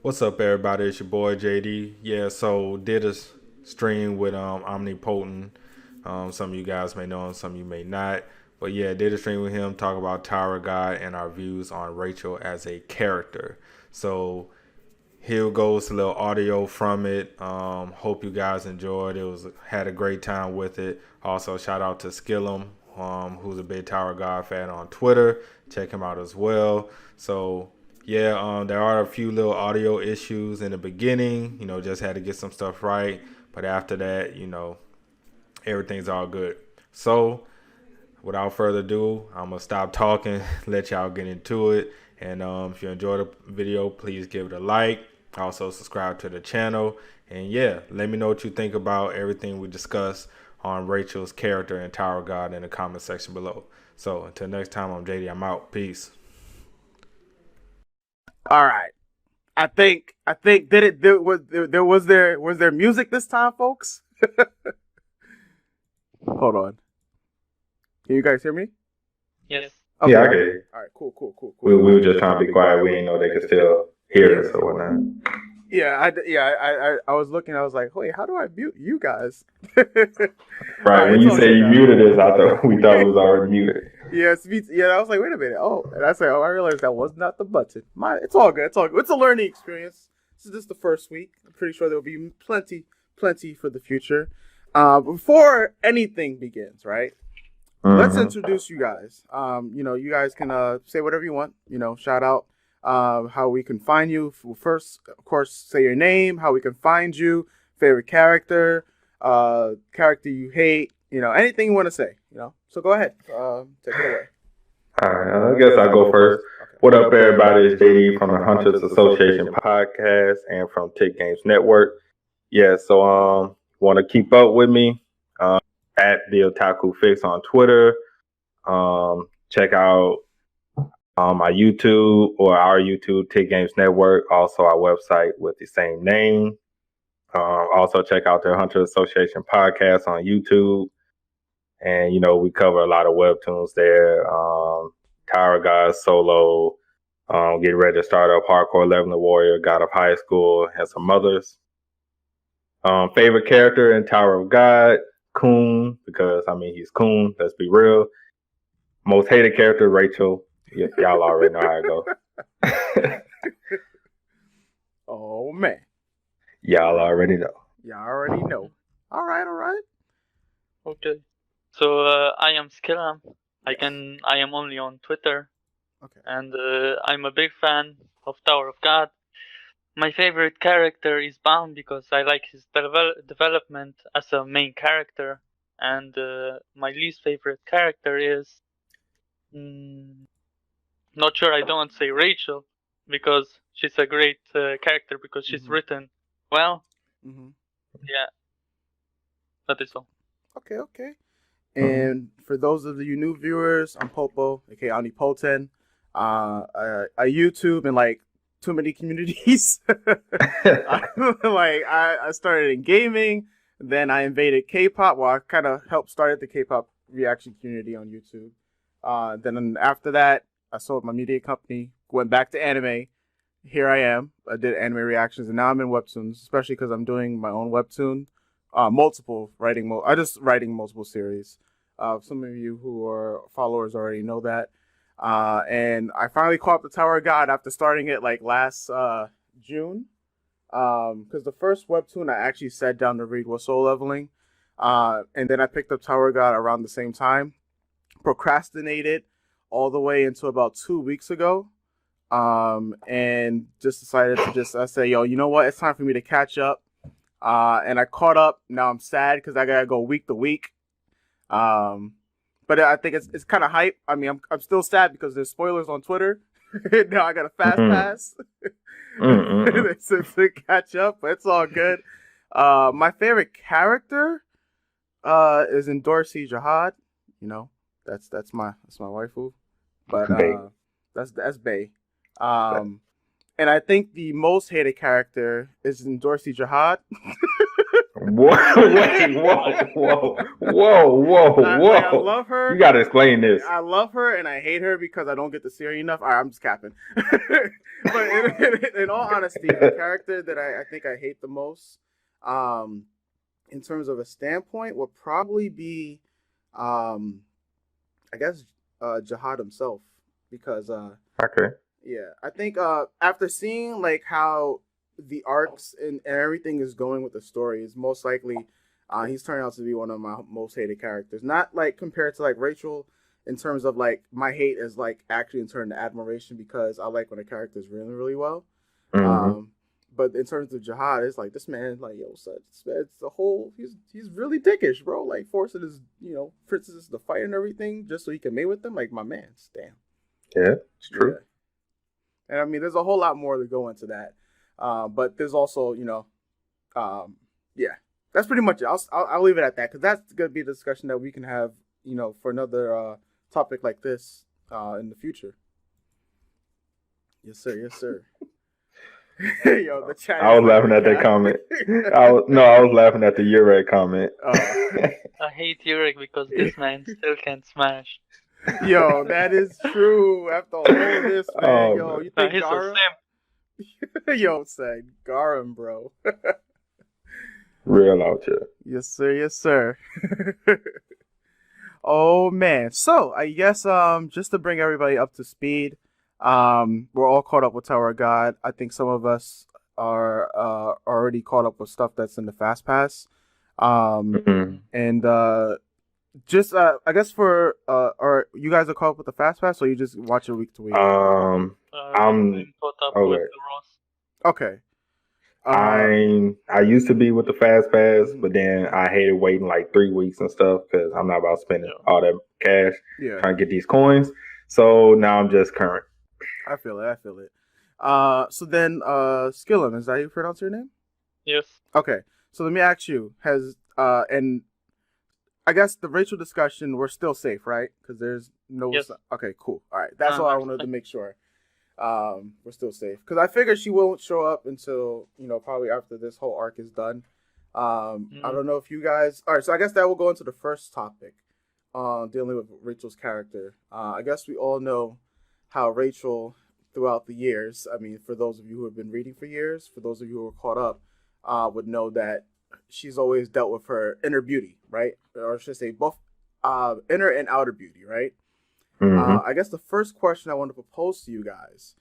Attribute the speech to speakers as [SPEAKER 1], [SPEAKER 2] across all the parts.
[SPEAKER 1] What's up, everybody? It's your boy JD. Yeah, so did a stream with Omnipotent. Some of you guys may know him, some of you may not. But yeah, did a stream with him, talk about Tower God and our views on Rachel as a character. So here goes a little audio from it. Hope you guys enjoyed. It was had a great time with it. Also, shout out to Skillum, who's a big Tower God fan on Twitter. Check him out as well. So yeah, there are a few little audio issues in the beginning. Just had to get some stuff right. But after that, everything's all good. So without further ado, I'm gonna stop talking, let y'all get into it. And if you enjoyed the video, please give it a like. Also subscribe to the channel. And yeah, let me know what you think about everything we discussed on Rachel's character and Tower God in the comment section below. So until next time, I'm JD. I'm out. Peace.
[SPEAKER 2] All right. I think was there music this time, folks? Hold on. Can you guys hear me?
[SPEAKER 3] Yes.
[SPEAKER 2] Okay.
[SPEAKER 1] Yeah, I can hear you.
[SPEAKER 2] All right. Cool.
[SPEAKER 1] We were just trying to be quiet. We didn't know they could still hear us or whatnot.
[SPEAKER 2] I was looking. I was like, wait, how do I mute you guys?
[SPEAKER 1] Right. When you say you muted us, we thought it was already muted.
[SPEAKER 2] Yes. Yeah. I was like, wait a minute. Oh, and I said, I realized that was not the button. It's all good. It's all good. It's a learning experience. This is just the first week. I'm pretty sure there will be plenty for the future. Before anything begins, right? Let's introduce you guys. You guys can say whatever you want. Shout out how we can find you. First, of course, say your name, how we can find you, favorite character, character you hate, anything you want to say, So go ahead. Take it away.
[SPEAKER 1] All right, I guess I'll go first.
[SPEAKER 2] Okay.
[SPEAKER 1] What up, everybody? It's JD from the Hunters Association podcast and from TiC GamesNetwork. Yeah, so want to keep up with me at the Otaku Fix on Twitter. Check out my YouTube or our YouTube, TiC Games Network. Also our website with the same name. Also check out the Hunter Association podcast on YouTube. And, we cover a lot of webtoons there. Tower God, Solo, getting ready to start up Hardcore 11 the Warrior, God of High School, and some others. Favorite character in Tower of God, Coon, because, he's Coon, let's be real. Most hated character, Rachel. Y'all already know how it goes.
[SPEAKER 2] Oh, man.
[SPEAKER 1] Y'all already know.
[SPEAKER 2] All right.
[SPEAKER 3] Okay. So I am Skillam. I am only on Twitter.
[SPEAKER 2] Okay.
[SPEAKER 3] And I'm a big fan of Tower of God. My favorite character is Baum because I like his development as a main character. And my least favorite character is not sure. I don't want to say Rachel because she's a great character because she's written well. Yeah. That is all.
[SPEAKER 2] Okay. And for those of you new viewers, I'm Popo, aka Omnipotent. I YouTube in like too many communities. I started in gaming, then I invaded K-pop. Well, I kind of helped start the K-pop reaction community on YouTube. Then after that, I sold my media company, went back to anime. Here I am. I did anime reactions, and now I'm in Webtoons, especially because I'm doing my own Webtoon. I just writing multiple series. Some of you who are followers already know that. And I finally caught the Tower of God after starting it like last June. Because the first Webtoon I actually sat down to read was Soul Leveling. And then I picked up Tower of God around the same time. Procrastinated all the way until about 2 weeks ago. And just decided to I say, yo, you know what? It's time for me to catch up. And I caught up. Now I'm sad because I gotta go week to week. But I think it's kind of hype. I'm still sad because there's spoilers on Twitter. Now I got a fast pass to catch up, but it's all good. My favorite character is in Dorsey Jihad. That's my waifu. But that's Bae. And I think the most hated character is in Dorsey Jihad.
[SPEAKER 1] What? Wait, whoa.
[SPEAKER 2] I love her.
[SPEAKER 1] You gotta explain this.
[SPEAKER 2] I love her and I hate her because I don't get to see her enough. All right, I'm just capping. But in all honesty, the character that I think I hate the most, in terms of a standpoint, would probably be, I guess, Jihad himself, because
[SPEAKER 1] Okay.
[SPEAKER 2] yeah, I think after seeing like how the arcs and everything is going with the story, is most likely he's turned out to be one of my most hated characters. Not like compared to like Rachel in terms of like my hate is like actually in turn to admiration, because I like when a character is really really well.
[SPEAKER 1] Mm-hmm.
[SPEAKER 2] But in terms of Jihad, it's like this man, like yo, son, this man's the whole. He's really dickish, bro. Like forcing his princesses to fight and everything just so he can mate with them. Like my man's damn.
[SPEAKER 1] Yeah, it's true.
[SPEAKER 2] Yeah. And I mean, there's a whole lot more to go into that. But there's also, yeah, that's pretty much it. I'll leave it at that, because that's going to be a discussion that we can have, for another topic like this in the future. Yes, sir. Yes, sir. Yo, the chat.
[SPEAKER 1] I was laughing at that comment. I was laughing at the Ureg comment.
[SPEAKER 3] I hate Ureg because this man still can't smash.
[SPEAKER 2] Yo, that is true. After all this, man, you think
[SPEAKER 3] he's
[SPEAKER 2] Garam? Yo, said Garam, bro.
[SPEAKER 1] Real out here.
[SPEAKER 2] Yes, sir. Yes, sir. Oh man. So I guess just to bring everybody up to speed, we're all caught up with Tower of God. I think some of us are already caught up with stuff that's in the Fast Pass. And just I guess for are you guys are caught up with the Fast Pass, or you just watch it week to week?
[SPEAKER 1] I'm
[SPEAKER 3] caught up with the Ross.
[SPEAKER 2] Okay.
[SPEAKER 1] I used to be with the Fast Pass, but then I hated waiting like 3 weeks and stuff, because I'm not about spending all that cash trying to get these coins. So now I'm just current.
[SPEAKER 2] I feel it. So then, Skillum, is that how you pronounce your name?
[SPEAKER 3] Yes.
[SPEAKER 2] Okay. So let me ask you: and I guess the Rachel discussion, we're still safe, right? Because there's no.
[SPEAKER 3] Yes.
[SPEAKER 2] Okay. Cool. All right. That's all I wanted to make sure. We're still safe, because I figured she won't show up until probably after this whole arc is done. I don't know if you guys. All right. So I guess that will go into the first topic, dealing with Rachel's character. I guess we all know how Rachel, throughout the years, I mean, for those of you who have been reading for years, for those of you who are caught up, would know that she's always dealt with her inner beauty, right? Or I should say both inner and outer beauty, right? I guess the first question I want to propose to you guys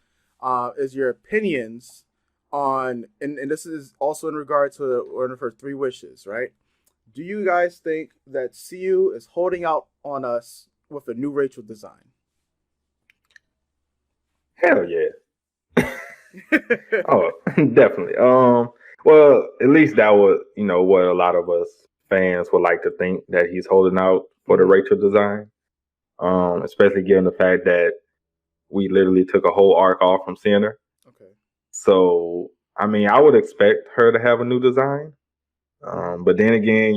[SPEAKER 2] is your opinions on, and this is also in regard to one of her 3 wishes, right? Do you guys think that CU is holding out on us with a new Rachel design?
[SPEAKER 1] Hell yeah. Oh, definitely. Well, at least that was, what a lot of us fans would like to think, that he's holding out for the Rachel design. Especially given the fact that we literally took a whole arc off from seeing her.
[SPEAKER 2] Okay.
[SPEAKER 1] So, I mean, I would expect her to have a new design. But then again,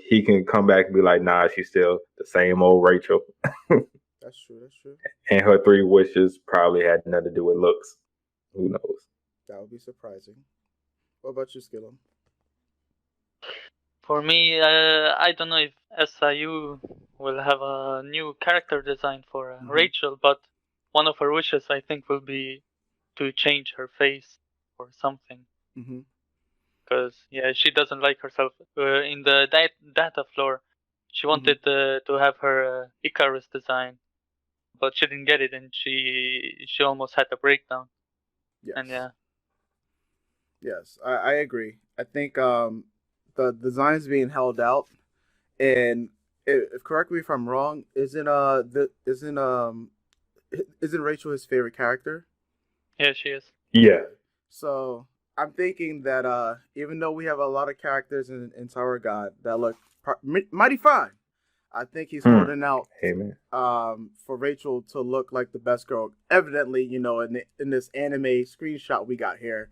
[SPEAKER 1] he can come back and be like, nah, she's still the same old Rachel.
[SPEAKER 2] That's true.
[SPEAKER 1] And her 3 wishes probably had nothing to do with looks. Who knows?
[SPEAKER 2] That would be surprising. What about you, Skillum?
[SPEAKER 3] For me, I don't know if SIU will have a new character design for Rachel, but one of her wishes, I think, will be to change her face or something. Because, she doesn't like herself. In the data floor, she wanted to have her Icarus design, but she didn't get it, and she almost had a breakdown.
[SPEAKER 2] Yes.
[SPEAKER 3] And
[SPEAKER 2] Yes, I agree. I think the design's being held out, and correct me if I'm wrong, isn't Rachel his favorite character?
[SPEAKER 3] Yeah, she is.
[SPEAKER 1] Yeah.
[SPEAKER 2] So I'm thinking that even though we have a lot of characters in Tower of God that look mighty fine, I think he's holding out for Rachel to look like the best girl. Evidently, in this anime screenshot we got here,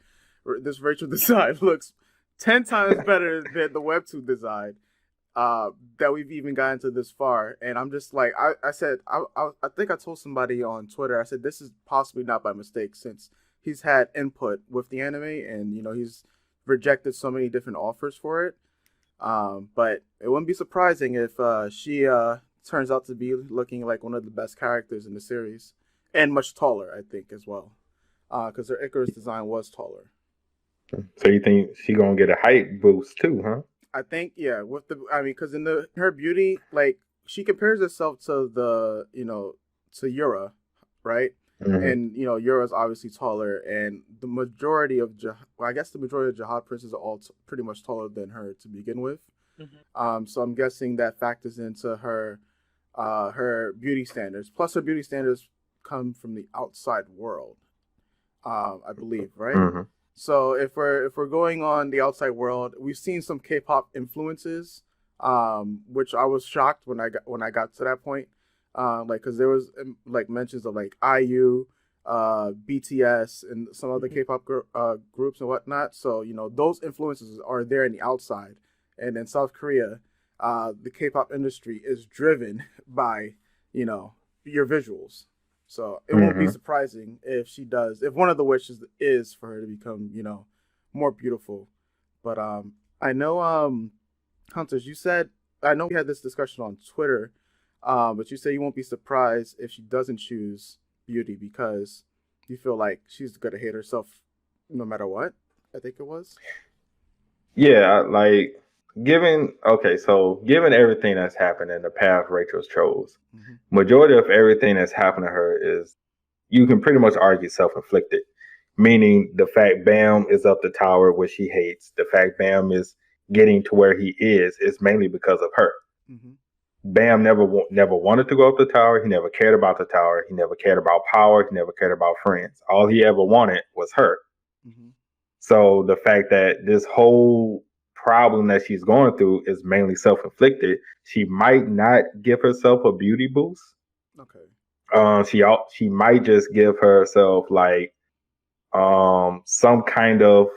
[SPEAKER 2] this Rachel design looks 10 times better than the Webtoon design that we've even gotten to this far. And I'm just like, I said, I think I told somebody on Twitter, I said, this is possibly not by mistake, since he's had input with the anime and, he's rejected so many different offers for it. But it wouldn't be surprising if she turns out to be looking like one of the best characters in the series, and much taller, I think, as well, because her Icarus design was taller.
[SPEAKER 1] So you think she gonna get a height boost too, huh?
[SPEAKER 2] I think, yeah, because in her beauty, like she compares herself to to Yura, right?
[SPEAKER 1] Mm-hmm.
[SPEAKER 2] And Yura's obviously taller, and the majority of I guess the majority of Jihad princes are all pretty much taller than her to begin with.
[SPEAKER 3] Mm-hmm.
[SPEAKER 2] So I'm guessing that factors into her beauty standards. Plus, her beauty standards come from the outside world, I believe, right?
[SPEAKER 1] Mm-hmm.
[SPEAKER 2] So if we're going on the outside world, we've seen some K-pop influences, which I was shocked when I got to that point, like because there was like mentions of like IU, BTS, and some other K-pop groups and whatnot. So those influences are there in the outside, and in South Korea, the K-pop industry is driven by your visuals. So it won't be surprising if if one of the wishes is for her to become, more beautiful. But I know, Hunters, I know we had this discussion on Twitter, but you say you won't be surprised if she doesn't choose beauty because you feel like she's gonna hate herself no matter what. I think it was.
[SPEAKER 1] Yeah, like given everything that's happened in the path Rachel's chose, majority of everything that's happened to her is, you can pretty much argue, self-inflicted. Meaning the fact Bam is up the tower, which she hates, the fact Bam is getting to where he is mainly because of her. Bam never wanted to go up the tower. He never cared about the tower. He never cared about power. He never cared about friends. All he ever wanted was her. So the fact that this whole problem that she's going through is mainly self-inflicted, she might not give herself a beauty boost.
[SPEAKER 2] Okay.
[SPEAKER 1] She might just give herself like some kind of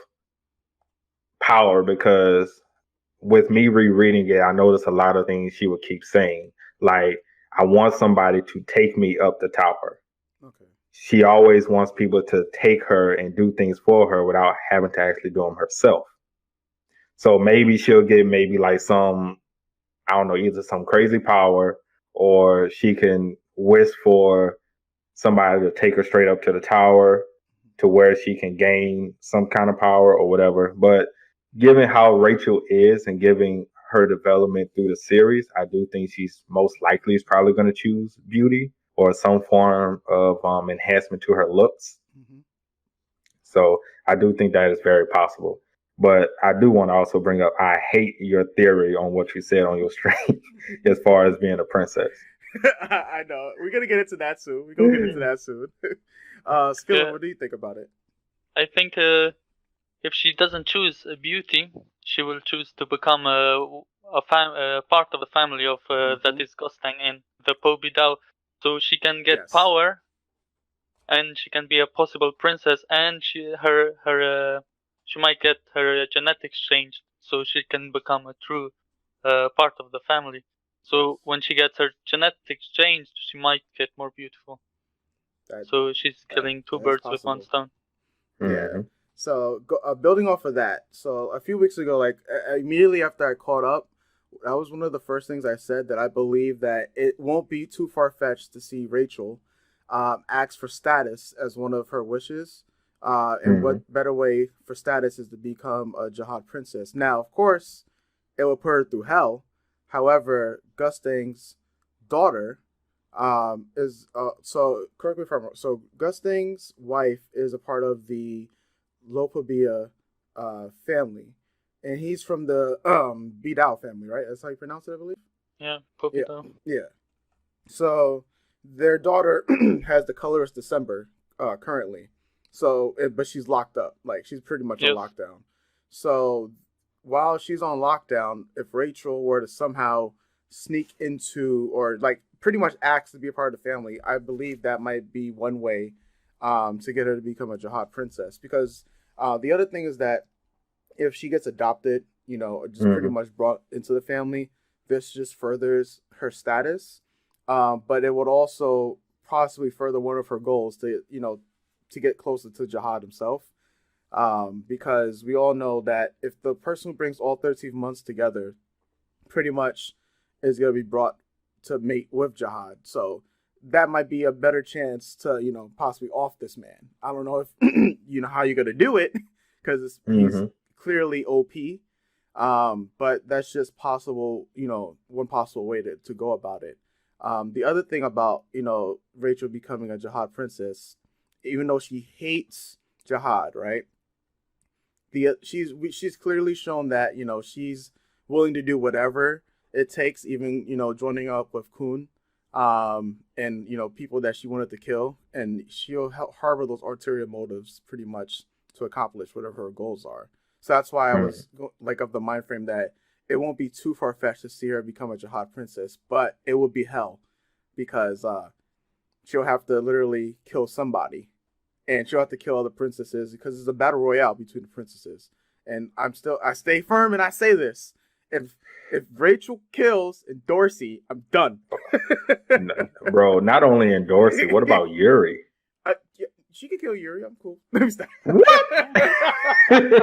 [SPEAKER 1] power, because with me rereading it, I noticed a lot of things she would keep saying, like, I want somebody to take me up the tower.
[SPEAKER 2] Okay.
[SPEAKER 1] She always wants people to take her and do things for her without having to actually do them herself. So maybe she'll get maybe like some, I don't know, either some crazy power, or she can wish for somebody to take her straight up to the tower to where she can gain some kind of power or whatever. But given how Rachel is and giving her development through the series, I do think she's most likely is probably going to choose beauty or some form of enhancement to her looks. So I do think that is very possible. But I do want to also bring up, I hate your theory on what you said on your stream as far as being a princess.
[SPEAKER 2] I know. We're going to get into that soon. Skilla, what do you think about it?
[SPEAKER 3] I think if she doesn't choose beauty, she will choose to become a part of the family of that is Gostang in the Pobidao, so she can get power, and she can be a possible princess, and she might get her genetics changed, so she can become a true part of the family. So when she gets her genetics changed, she might get more beautiful. So she's killing two birds with one stone.
[SPEAKER 2] Yeah. So building off of that, so a few weeks ago, like immediately after I caught up, that was one of the first things I said, that I believe that it won't be too far-fetched to see Rachel ask for status as one of her wishes. And what better way for status is to become a Jihad princess. Now, of course, it will put her through hell. However, Gustang's daughter is so correct me if I'm wrong. So Gustang's wife is a part of the Lopabia family, and he's from the Bidao family, right? That's how you pronounce it, I believe.
[SPEAKER 3] Yeah, Pobidao.
[SPEAKER 2] Yeah. So their daughter has the colorist December currently. So, but she's locked up. Like, she's pretty much on lockdown. So while she's on lockdown, if Rachel were to somehow sneak into, or like pretty much acts to be a part of the family, I believe that might be one way to get her to become a Jihad princess. Because the other thing is that if she gets adopted, just pretty much brought into the family, this just furthers her status. But it would also possibly further one of her goals to get closer to Jihad himself. because we all know that if the person who brings all 13 months together, pretty much is going to be brought to mate with Jihad. So that might be a better chance to, possibly off this man. I don't know if, how you're going to do it because he's clearly OP. But that's just possible, one possible way to go about it. The other thing about, Rachel becoming a Jihad princess, even though she hates Jihad, right? She's clearly shown that, she's willing to do whatever it takes, even, joining up with Kun, and, people that she wanted to kill. And she'll harbor those ulterior motives pretty much to accomplish whatever her goals are. So that's why I was of the mind frame that it won't be too far-fetched to see her become a Jihad princess, but it would be hell because she'll have to literally kill somebody, and she'll have to kill other princesses because it's a battle royale between the princesses. And I stay firm and I say this: if Rachel kills Dorsey, I'm done.
[SPEAKER 1] Bro, not only in Dorsey, what about Yuri?
[SPEAKER 2] Yeah, she can kill Yuri. I'm cool. Let me stop.
[SPEAKER 1] What?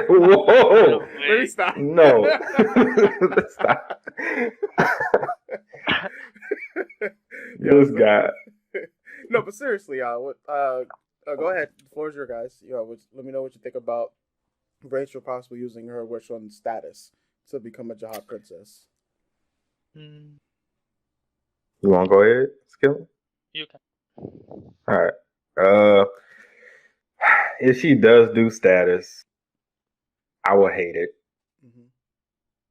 [SPEAKER 1] Whoa!
[SPEAKER 2] Let me stop.
[SPEAKER 1] No. Stop. This guy.
[SPEAKER 2] No, but seriously, go ahead. The floor is your guys. Let me know what you think about Rachel possibly using her wish on status to become a Jihad princess.
[SPEAKER 1] You want to go ahead, Skill?
[SPEAKER 3] You can.
[SPEAKER 1] All right. If she does do status, I will hate it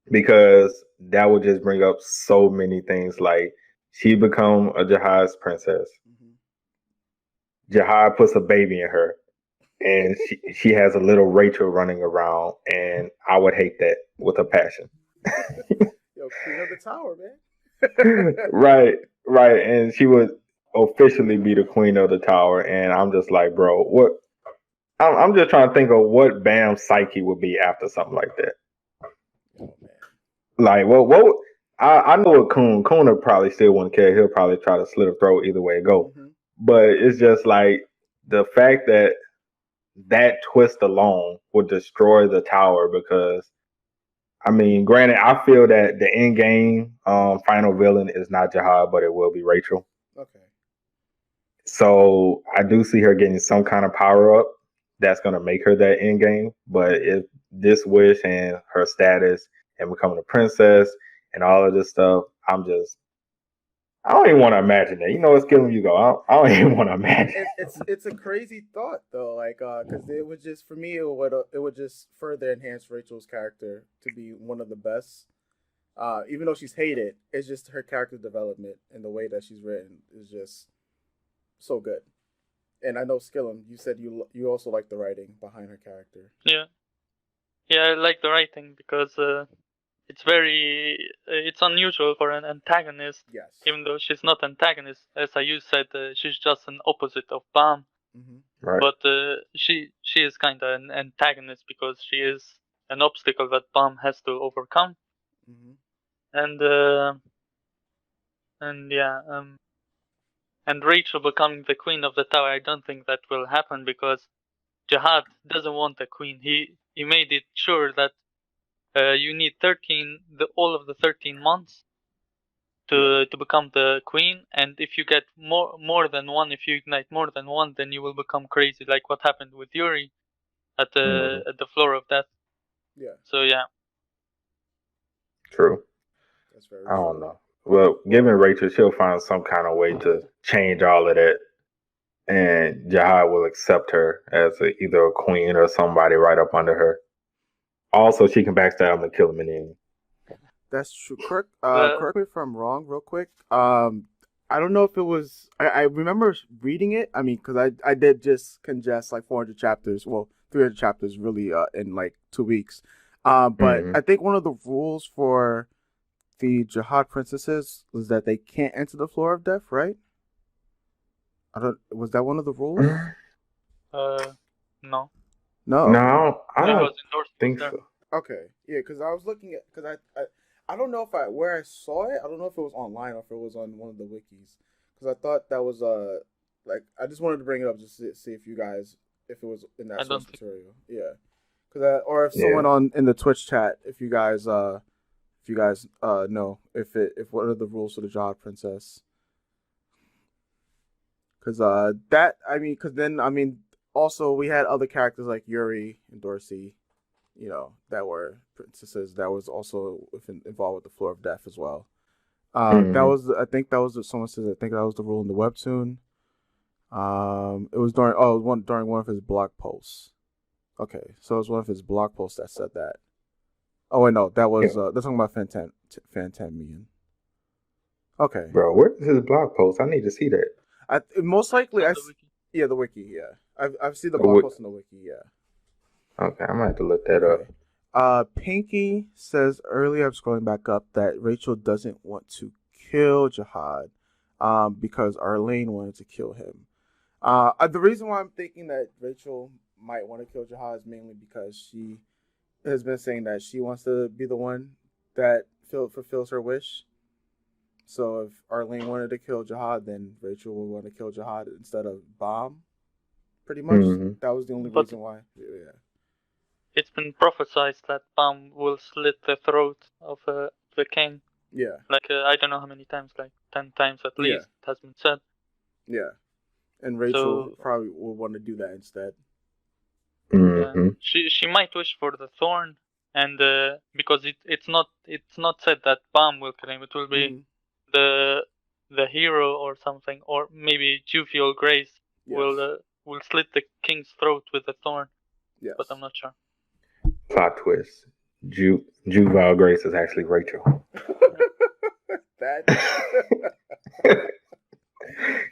[SPEAKER 1] because that would just bring up so many things. Like she become a Jihad's princess. Jihad puts a baby in her, and she has a little Rachel running around, and I would hate that with a passion.
[SPEAKER 2] Yo, Queen of the Tower, man.
[SPEAKER 1] Right, and she would officially be the Queen of the Tower, and I'm just like, bro, what? I'm just trying to think of what Bam's psyche would be after something like that.
[SPEAKER 2] Oh, man.
[SPEAKER 1] Like, what? I know what Kun would probably still wouldn't care. He'll probably try to slit her throat either way it go. But it's just like the fact that twist alone would destroy the tower because, I mean, granted, I feel that the end game final villain is not Jihad, but it will be Rachel.
[SPEAKER 2] Okay.
[SPEAKER 1] So I do see her getting some kind of power up that's going to make her that end game. But if this wish and her status and becoming a princess and all of this stuff, I don't even want to imagine that. It's killing you go. I don't even want to imagine.
[SPEAKER 2] It's a crazy thought though, like because it would just, for me, it would just further enhance Rachel's character to be one of the best. Even though she's hated, it's just her character development and the way that she's written is just so good. And I know Skillum, you said you also like the writing behind her character.
[SPEAKER 3] Yeah, I like the writing because it's unusual for an antagonist.
[SPEAKER 2] Yes.
[SPEAKER 3] Even though she's not antagonist, as I said, she's just an opposite of Bam.
[SPEAKER 1] Right.
[SPEAKER 3] But she is kind of an antagonist because she is an obstacle that Bam has to overcome. And Rachel becoming the queen of the tower, I don't think that will happen because Jihad doesn't want a queen. He made it sure that you need all of the 13 months to become the queen, and if you get more than one, if you ignite more than one, then you will become crazy, like what happened with Yuri at the floor of death.
[SPEAKER 2] Yeah.
[SPEAKER 3] So yeah.
[SPEAKER 1] True.
[SPEAKER 2] That's very
[SPEAKER 1] I don't know. Well, given Rachel, she'll find some kind of way to change all of that, and Jihad will accept her as either a queen or somebody right up under her. Also, she can backstab him and kill him in the end.
[SPEAKER 2] That's true. Correct me if I'm wrong, real quick. I don't know if it was. I remember reading it. I mean, because I did just congest like 400 chapters. Well, 300 chapters really in like 2 weeks. But I think one of the rules for the Jihad princesses was that they can't enter the floor of death, right? Was that one of the rules?
[SPEAKER 3] No.
[SPEAKER 1] No, I don't think so.
[SPEAKER 2] Okay, yeah, because I was looking at, because I don't know where I saw it. I don't know if it was online or if it was on one of the wikis. Because I thought that was like, I just wanted to bring it up just to see if you guys if it was in that
[SPEAKER 3] I
[SPEAKER 2] source
[SPEAKER 3] don't think.
[SPEAKER 2] material. Yeah, because or if someone in the Twitch chat, if you guys know if what are the rules for the Jihad Princess. Because also we had other characters like Yuri and Dorsey, that were princesses that was also involved with the Floor of Death as well. That was someone says I think that was the rule in the webtoon. It was during one of his blog posts. Okay, so it was one of his blog posts that said that. Oh wait, no, that was they're talking about Fantamian. Okay,
[SPEAKER 1] bro, where's his blog post? I need to see that.
[SPEAKER 2] Most likely,
[SPEAKER 3] On the wiki.
[SPEAKER 2] the wiki. Yeah, I've seen the blog post in the wiki. Yeah.
[SPEAKER 1] Okay, I'm gonna have to look that up.
[SPEAKER 2] Pinky says earlier, I'm scrolling back up, that Rachel doesn't want to kill Jihad, because Arlene wanted to kill him. The reason why I'm thinking that Rachel might want to kill Jihad is mainly because she has been saying that she wants to be the one that fulfills her wish. So if Arlene wanted to kill Jihad, then Rachel would want to kill Jihad instead of Bomb. Pretty much. That was the only reason why. Yeah.
[SPEAKER 3] It's been prophesied that Bomb will slit the throat of the king.
[SPEAKER 2] Yeah.
[SPEAKER 3] Like, I don't know how many times, like 10 times at least, it has been said.
[SPEAKER 2] Yeah. And Rachel probably will want to do that instead.
[SPEAKER 3] Yeah. She might wish for the thorn, and because it's not said that Bomb will kill him. It will be the hero or something, or maybe Juvial Grace will slit the king's throat with the thorn.
[SPEAKER 2] Yes.
[SPEAKER 3] But I'm not sure.
[SPEAKER 1] Plot twist: Juvial Grace is actually Rachel.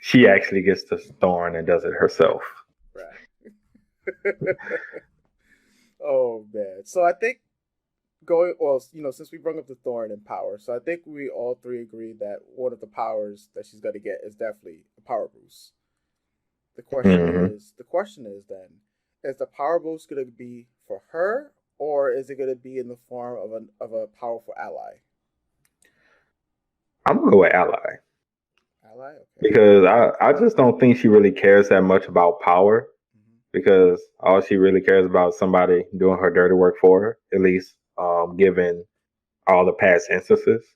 [SPEAKER 1] She actually gets the thorn and does it herself.
[SPEAKER 2] Right. Oh man! So I think since we brought up the thorn and power, so I think we all three agree that one of the powers that she's gonna get is definitely a power boost. The question is then, is the power boost gonna be for her, or is it gonna be in the form of a powerful ally?
[SPEAKER 1] I'm gonna go with ally.
[SPEAKER 2] Ally, okay.
[SPEAKER 1] Because I just don't think she really cares that much about power. Because all she really cares about is somebody doing her dirty work for her, at least given all the past instances.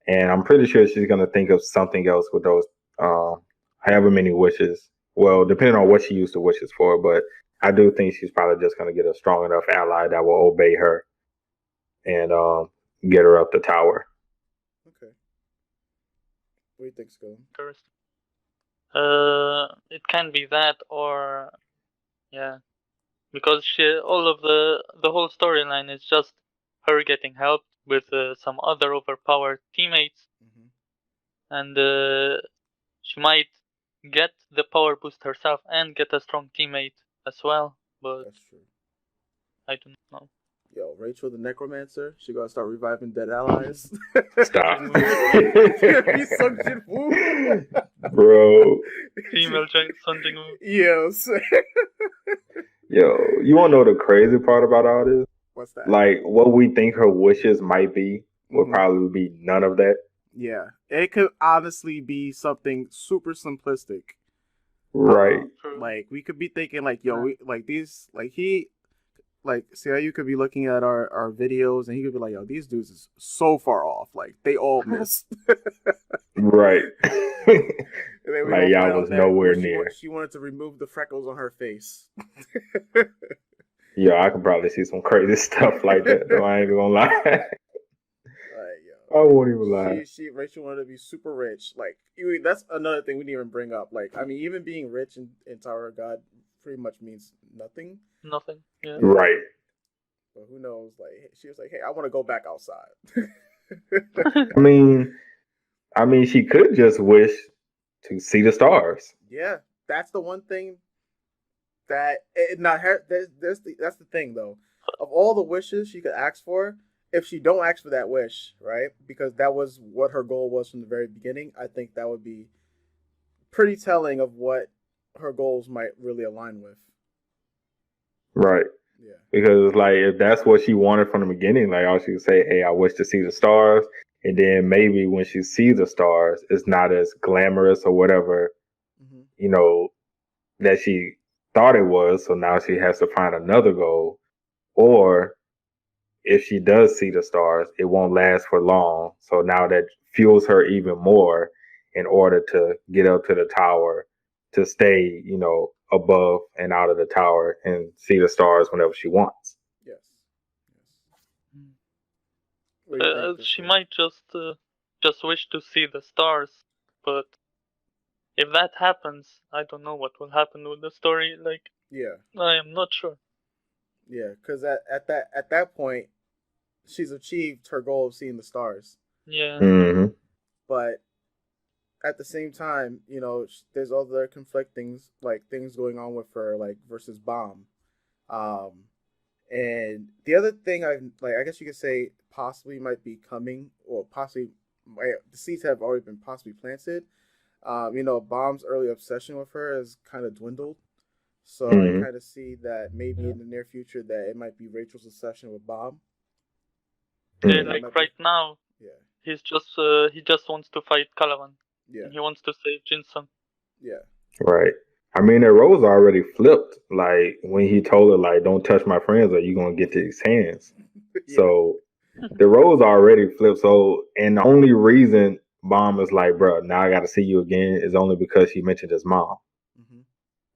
[SPEAKER 1] And I'm pretty sure she's going to think of something else with those however many wishes. Well, depending on what she used the wishes for. But I do think she's probably just going to get a strong enough ally that will obey her and get her up the tower.
[SPEAKER 2] Okay. What do you think, Skull?
[SPEAKER 3] It can be that, or because all of the whole storyline is just her getting help with some other overpowered teammates, and she might get the power boost herself and get a strong teammate as well. But
[SPEAKER 2] that's true.
[SPEAKER 3] I don't know.
[SPEAKER 2] Yo, Rachel the Necromancer, she gonna start reviving dead allies.
[SPEAKER 1] Stop.
[SPEAKER 3] Bro. Female something.
[SPEAKER 2] Yes.
[SPEAKER 1] Yo, you wanna know the crazy part about all this?
[SPEAKER 2] What's that?
[SPEAKER 1] Like, what we think her wishes might be would probably be none of that.
[SPEAKER 2] Yeah. It could honestly be something super simplistic.
[SPEAKER 1] Right.
[SPEAKER 2] Like, we could be thinking, like, yo, see how you could be looking at our videos and he could be like, yo, these dudes is so far off. Like, they all missed.
[SPEAKER 1] Right. Like, y'all was nowhere near.
[SPEAKER 2] She wanted to remove the freckles on her face.
[SPEAKER 1] Yeah, I could probably see some crazy stuff like that, though. I ain't even gonna lie. I won't even lie.
[SPEAKER 2] Rachel wanted to be super rich. Like, that's another thing we didn't even bring up. Like, I mean, even being rich in Tower of God pretty much means nothing.
[SPEAKER 3] Nothing. Yeah.
[SPEAKER 1] Right.
[SPEAKER 2] But who knows? Like, she was like, "Hey, I want to go back outside."
[SPEAKER 1] I mean, she could just wish to see the stars.
[SPEAKER 2] Yeah, that's the one thing that that's the thing though. Of all the wishes she could ask for, if she don't ask for that wish, right? Because that was what her goal was from the very beginning. I think that would be pretty telling of what her goals might really align with.
[SPEAKER 1] Right.
[SPEAKER 2] Yeah.
[SPEAKER 1] Because, like, if that's what she wanted from the beginning, like, all she would say, hey, I wish to see the stars. And then maybe when she sees the stars, it's not as glamorous or whatever, that she thought it was, so now she has to find another goal. Or if she does see the stars, it won't last for long. So now that fuels her even more in order to get up to the tower, to stay, above and out of the tower and see the stars whenever she wants.
[SPEAKER 2] Yes.
[SPEAKER 3] Mm.
[SPEAKER 2] What do you think,
[SPEAKER 3] She
[SPEAKER 2] Christopher?
[SPEAKER 3] might just wish to see the stars, but if that happens, I don't know what will happen with the story. Like,
[SPEAKER 2] Yeah,
[SPEAKER 3] I am not sure.
[SPEAKER 2] yeah, because at that point, she's achieved her goal of seeing the stars.
[SPEAKER 3] Yeah.
[SPEAKER 1] Mm-hmm.
[SPEAKER 2] But at the same time, there's other conflicting like things going on with her, like versus Bomb. Um, and the other thing I guess you could say possibly might be coming, or possibly the seeds have already been possibly planted. Bomb's early obsession with her has kind of dwindled. So I
[SPEAKER 1] Mm-hmm.
[SPEAKER 2] kind of see that maybe in the near future that it might be Rachel's obsession with Bomb.
[SPEAKER 3] Yeah,
[SPEAKER 2] That
[SPEAKER 1] Mm-hmm.
[SPEAKER 2] might
[SPEAKER 3] like
[SPEAKER 2] be,
[SPEAKER 3] right now,
[SPEAKER 2] yeah,
[SPEAKER 3] he just wants to fight Calavan,
[SPEAKER 2] yeah,
[SPEAKER 3] and he wants to save Jinsun.
[SPEAKER 2] yeah,
[SPEAKER 1] Right. I mean, the roles already flipped. Like when he told her, like, "Don't touch my friends, or you gonna get these hands."
[SPEAKER 2] yeah,
[SPEAKER 1] So the roles already flipped. So, and the only reason Mom is like, "Bro, now I got to see you again," is only because she mentioned his mom.
[SPEAKER 2] hmm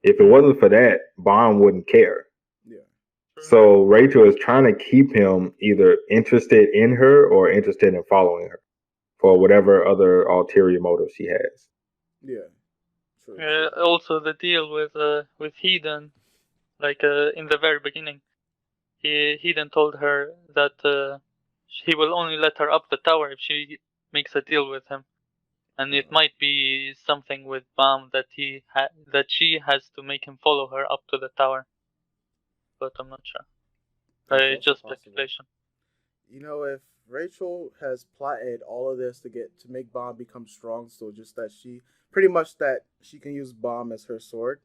[SPEAKER 1] If it wasn't for that, Bond wouldn't care.
[SPEAKER 2] yeah,
[SPEAKER 1] So Rachel is trying to keep him either interested in her or interested in following her for whatever other ulterior motive she has.
[SPEAKER 2] yeah. True, true.
[SPEAKER 3] Also, the deal with Hedon, like in the very beginning, Hedon told her that he will only let her up the tower if she makes a deal with him, and it might be something with Bam that that she has to make him follow her up to the tower, but I'm not sure.
[SPEAKER 2] That's also
[SPEAKER 3] Just
[SPEAKER 2] possible.
[SPEAKER 3] speculation.
[SPEAKER 2] If Rachel has plotted all of this to make Bomb become strong, so just that she pretty much that she can use Bomb as her sword,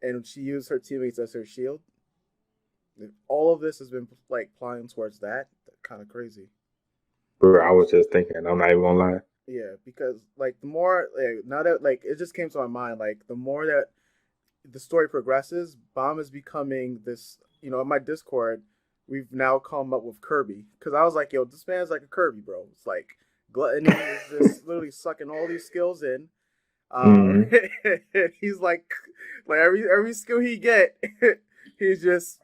[SPEAKER 2] and she used her teammates as her shield. If all of this has been like plotting towards that, kind of crazy.
[SPEAKER 1] Bro, I was just thinking, I'm not even gonna lie.
[SPEAKER 2] Yeah, because like the more now that like it just came to my mind, like the more that the story progresses, Bomb is becoming this. In my Discord, we've now come up with Kirby because I was like, yo, this man's like a Kirby, bro. It's like gluttony is just literally sucking all these skills in. Um,
[SPEAKER 1] Mm-hmm.
[SPEAKER 2] he's like every skill he get, he's just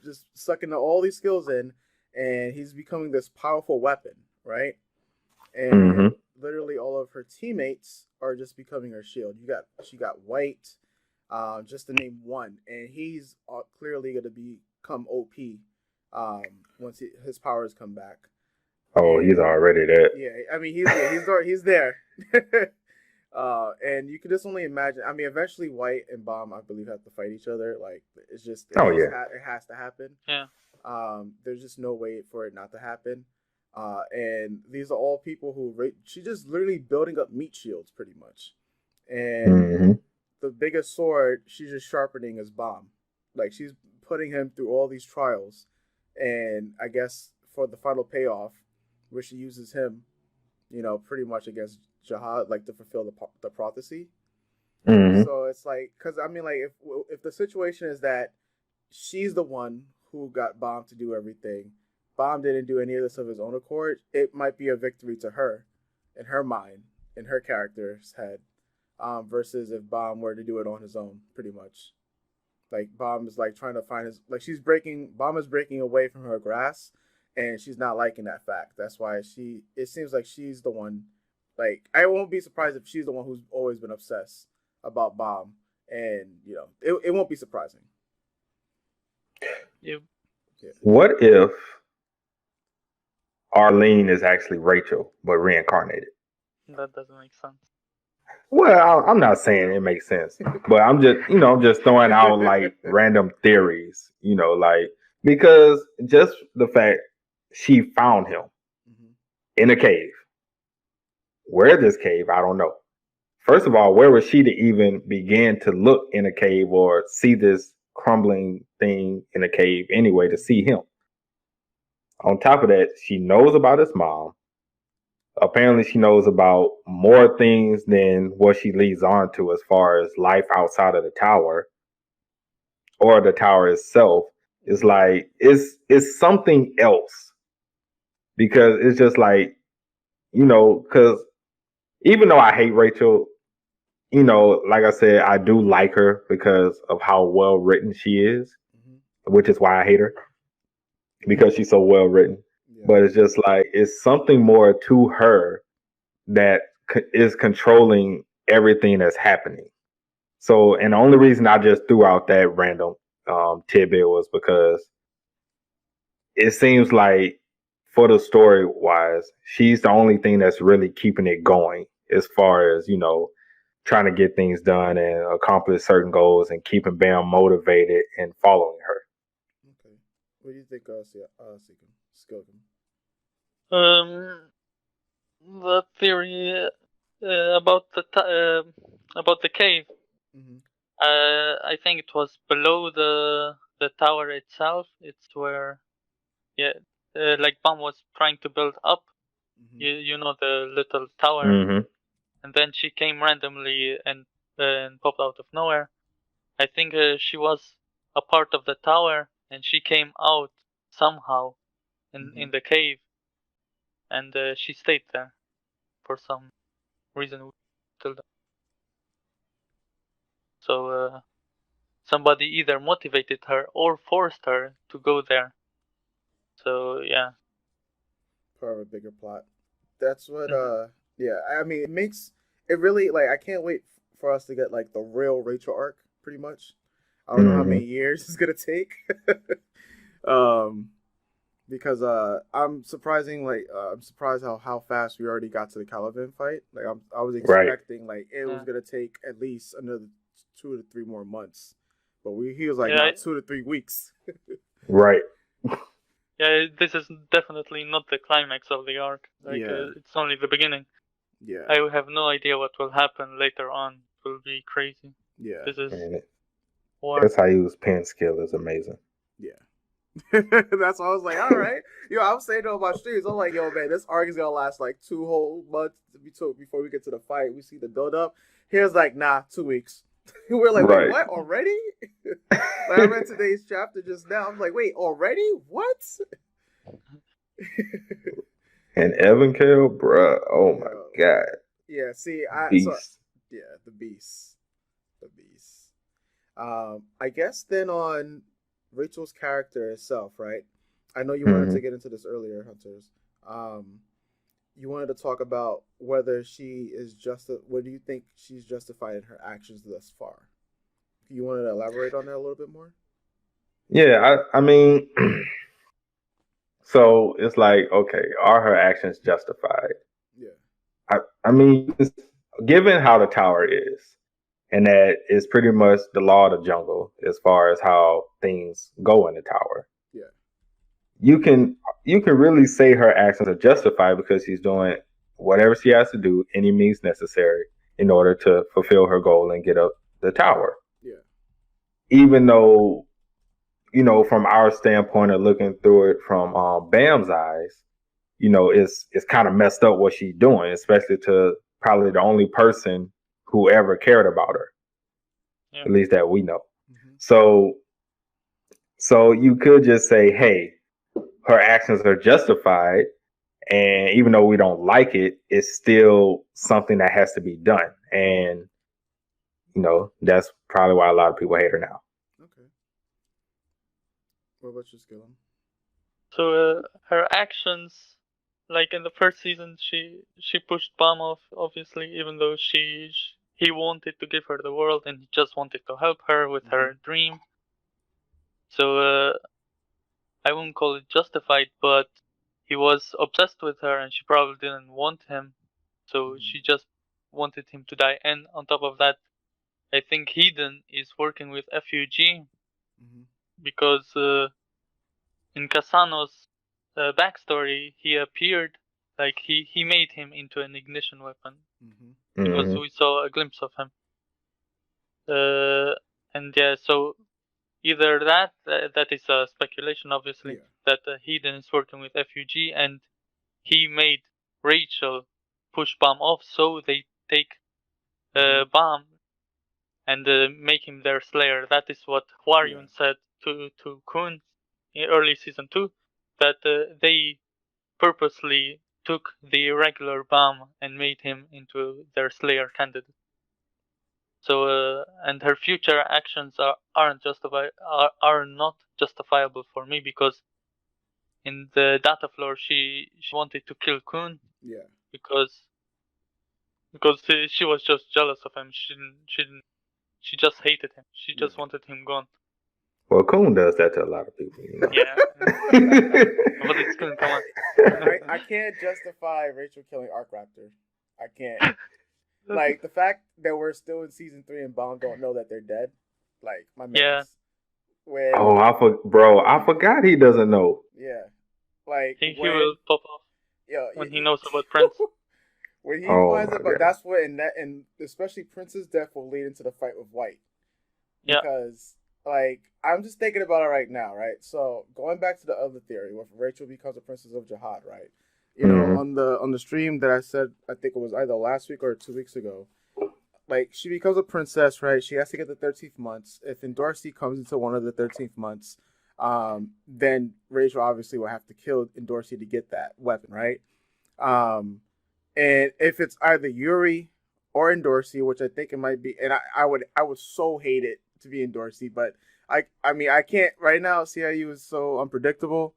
[SPEAKER 2] just sucking all these skills in, and he's becoming this powerful weapon, right? And
[SPEAKER 1] Mm-hmm.
[SPEAKER 2] literally all of her teammates are just becoming her shield. She got White, just to name one, and he's clearly going to become OP once his powers come back.
[SPEAKER 1] Oh, he's
[SPEAKER 2] And
[SPEAKER 1] already that.
[SPEAKER 2] yeah, I mean he's there. And you can just only imagine. I mean, eventually White and Bomb, I believe, have to fight each other. Like
[SPEAKER 1] Oh yeah.
[SPEAKER 2] it has to happen.
[SPEAKER 3] Yeah.
[SPEAKER 2] There's just no way for it not to happen. And these are all people she's just literally building up meat shields pretty much. And
[SPEAKER 1] Mm-hmm.
[SPEAKER 2] the biggest sword she's just sharpening is Bomb. Like she's putting him through all these trials. And I guess for the final payoff, where she uses him, pretty much against Jihad, like to fulfill the prophecy.
[SPEAKER 1] Mm-hmm.
[SPEAKER 2] So it's like, because I mean, like if the situation is that she's the one who got Bomb to do everything, Bomb didn't do any of this of his own accord, it might be a victory to her, in her mind, in her character's head, versus if Bomb were to do it on his own, pretty much. Like Bomb is like trying to find his, like Bomb is breaking away from her grasp, and she's not liking that fact. That's why it seems like she's the one. Like I won't be surprised if she's the one who's always been obsessed about Bomb, and it won't be surprising.
[SPEAKER 3] You.
[SPEAKER 2] Yeah.
[SPEAKER 1] What if Arlene is actually Rachel but reincarnated?
[SPEAKER 3] That doesn't make sense.
[SPEAKER 1] Well, I'm not saying it makes sense, but I'm just throwing out like random theories, like because just the fact she found him
[SPEAKER 2] Mm-hmm.
[SPEAKER 1] in a cave. Where this cave, I don't know. First of all, where was she to even begin to look in a cave or see this crumbling thing in a cave anyway to see him? On top of that, she knows about his mom. apparently she knows about more things than what she leads on to as far as life outside of the tower or the tower itself. It's like it's something else because it's just like, because even though I hate Rachel, like I said, I do like her because of how well written she is, which is why I hate her because she's so well written. Yeah. But it's just like it's something more to her that is controlling everything that's happening. So, and the only reason I just threw out that random tidbit was because it seems like for the story wise, she's the only thing that's really keeping it going as far as, trying to get things done and accomplish certain goals and keeping Bam motivated and following her.
[SPEAKER 2] Okay. What do you think, Skilkin?
[SPEAKER 3] The theory about the cave. Mm-hmm. I think it was below the tower itself. It's where, like Bam was trying to build up. Mm-hmm. The little tower, mm-hmm. And then she came randomly and popped out of nowhere. I think she was a part of the tower, and she came out somehow in the cave, and she stayed there for some reason till then. So somebody either motivated her or forced her to go there. So yeah,
[SPEAKER 2] part of a bigger plot. That's what. Yeah. I mean, it really like. I can't wait for us to get like the real Rachel arc. Pretty much. I don't know how many years it's gonna take. Because I'm surprised how fast we already got to the Caliban fight. Like I was expecting like it was gonna take at least another 2 to 3 more months, but he was like 2 to 3 weeks.
[SPEAKER 1] Right.
[SPEAKER 3] Yeah, this is definitely not the climax of the arc. It's only the beginning.
[SPEAKER 2] Yeah.
[SPEAKER 3] I have no idea what will happen later on. It will be crazy.
[SPEAKER 2] Yeah.
[SPEAKER 3] This is
[SPEAKER 1] that's how you use pen skill is amazing.
[SPEAKER 2] Yeah. That's why I was like, all right. I was saying to my streams, I'm like, yo, man, this arc is gonna last like 2 whole months before we get to the fight. We see the build up. Here's like, 2 weeks. We're like, wait, what? Already? Like, I read today's chapter just now. I'm like, wait, already? What?
[SPEAKER 1] And Evan Kale, bruh. Oh my god.
[SPEAKER 2] Yeah, see,
[SPEAKER 1] Beast.
[SPEAKER 2] The beast. The beast. I guess then on Rachel's character itself, right? I know you wanted to get into this earlier, Hunters. You wanted to talk about whether she is what do you think she's justified in her actions thus far? You wanted to elaborate on that a little bit more?
[SPEAKER 1] Yeah, I mean, so it's like, okay, are her actions justified?
[SPEAKER 2] Yeah.
[SPEAKER 1] I mean, given how the tower is, and that is pretty much the law of the jungle as far as how things go in the tower.
[SPEAKER 2] Yeah.
[SPEAKER 1] You can really say her actions are justified because she's doing whatever she has to do, any means necessary, in order to fulfill her goal and get up the tower.
[SPEAKER 2] Yeah.
[SPEAKER 1] Even though, from our standpoint of looking through it from Bam's eyes, it's kind of messed up what she's doing, especially to probably the only person who ever cared about her, at least that we know. Mm-hmm. So you could just say, hey, her actions are justified, and even though we don't like it, it's still something that has to be done. And, that's probably why a lot of people hate her now.
[SPEAKER 2] Okay. What about you, Skillen?
[SPEAKER 3] So her actions, like in the first season, she pushed Bam off, obviously, even though he wanted to give her the world and he just wanted to help her with her dream. So I wouldn't call it justified, but he was obsessed with her and she probably didn't want him. So she just wanted him to die. And on top of that, I think Hedon is working with FUG because in Kasano's backstory, he appeared, like he made him into an ignition weapon because we saw a glimpse of him. And yeah, so either that is a speculation, obviously, that Hedon is working with FUG and he made Rachel push Bomb off, so they take Bomb and make him their slayer. That is what Hwaryun said to Kun in early season 2, that they purposely took the regular Bomb and made him into their slayer candidate. So and her future actions are not justifiable for me, because in the data floor she wanted to kill Kun.
[SPEAKER 2] Yeah.
[SPEAKER 3] Because she was just jealous of him. She just hated him. She just wanted him gone.
[SPEAKER 1] Well, Kun does that to a lot of people, you know.
[SPEAKER 3] Yeah. But it's Kun, come on.
[SPEAKER 2] I can't justify Rachel killing Arc Raptor. I can't. Like, the fact that we're still in season 3 and Bomb don't know that they're dead. Like, my man.
[SPEAKER 3] Yeah.
[SPEAKER 2] When,
[SPEAKER 1] I forgot he doesn't know.
[SPEAKER 2] Yeah. Like,
[SPEAKER 3] he will pop off when he knows about Prince.
[SPEAKER 2] When he finds out about, that's what, and especially Prince's death will lead into the fight with White. Because, like, I'm just thinking about it right now, right? So, going back to the other theory, where Rachel becomes a princess of Jihad, right? You know, on the stream that I said, I think it was either last week or 2 weeks ago, like, she becomes a princess, right? She has to get the 13th months. If Endorsi comes into one of the 13th months, then Rachel obviously will have to kill Endorsi to get that weapon, right? And if it's either Yuri or Endorsi, which I think it might be, and I would so hate it to be Endorsi, but I mean, I can't right now. CIU is so unpredictable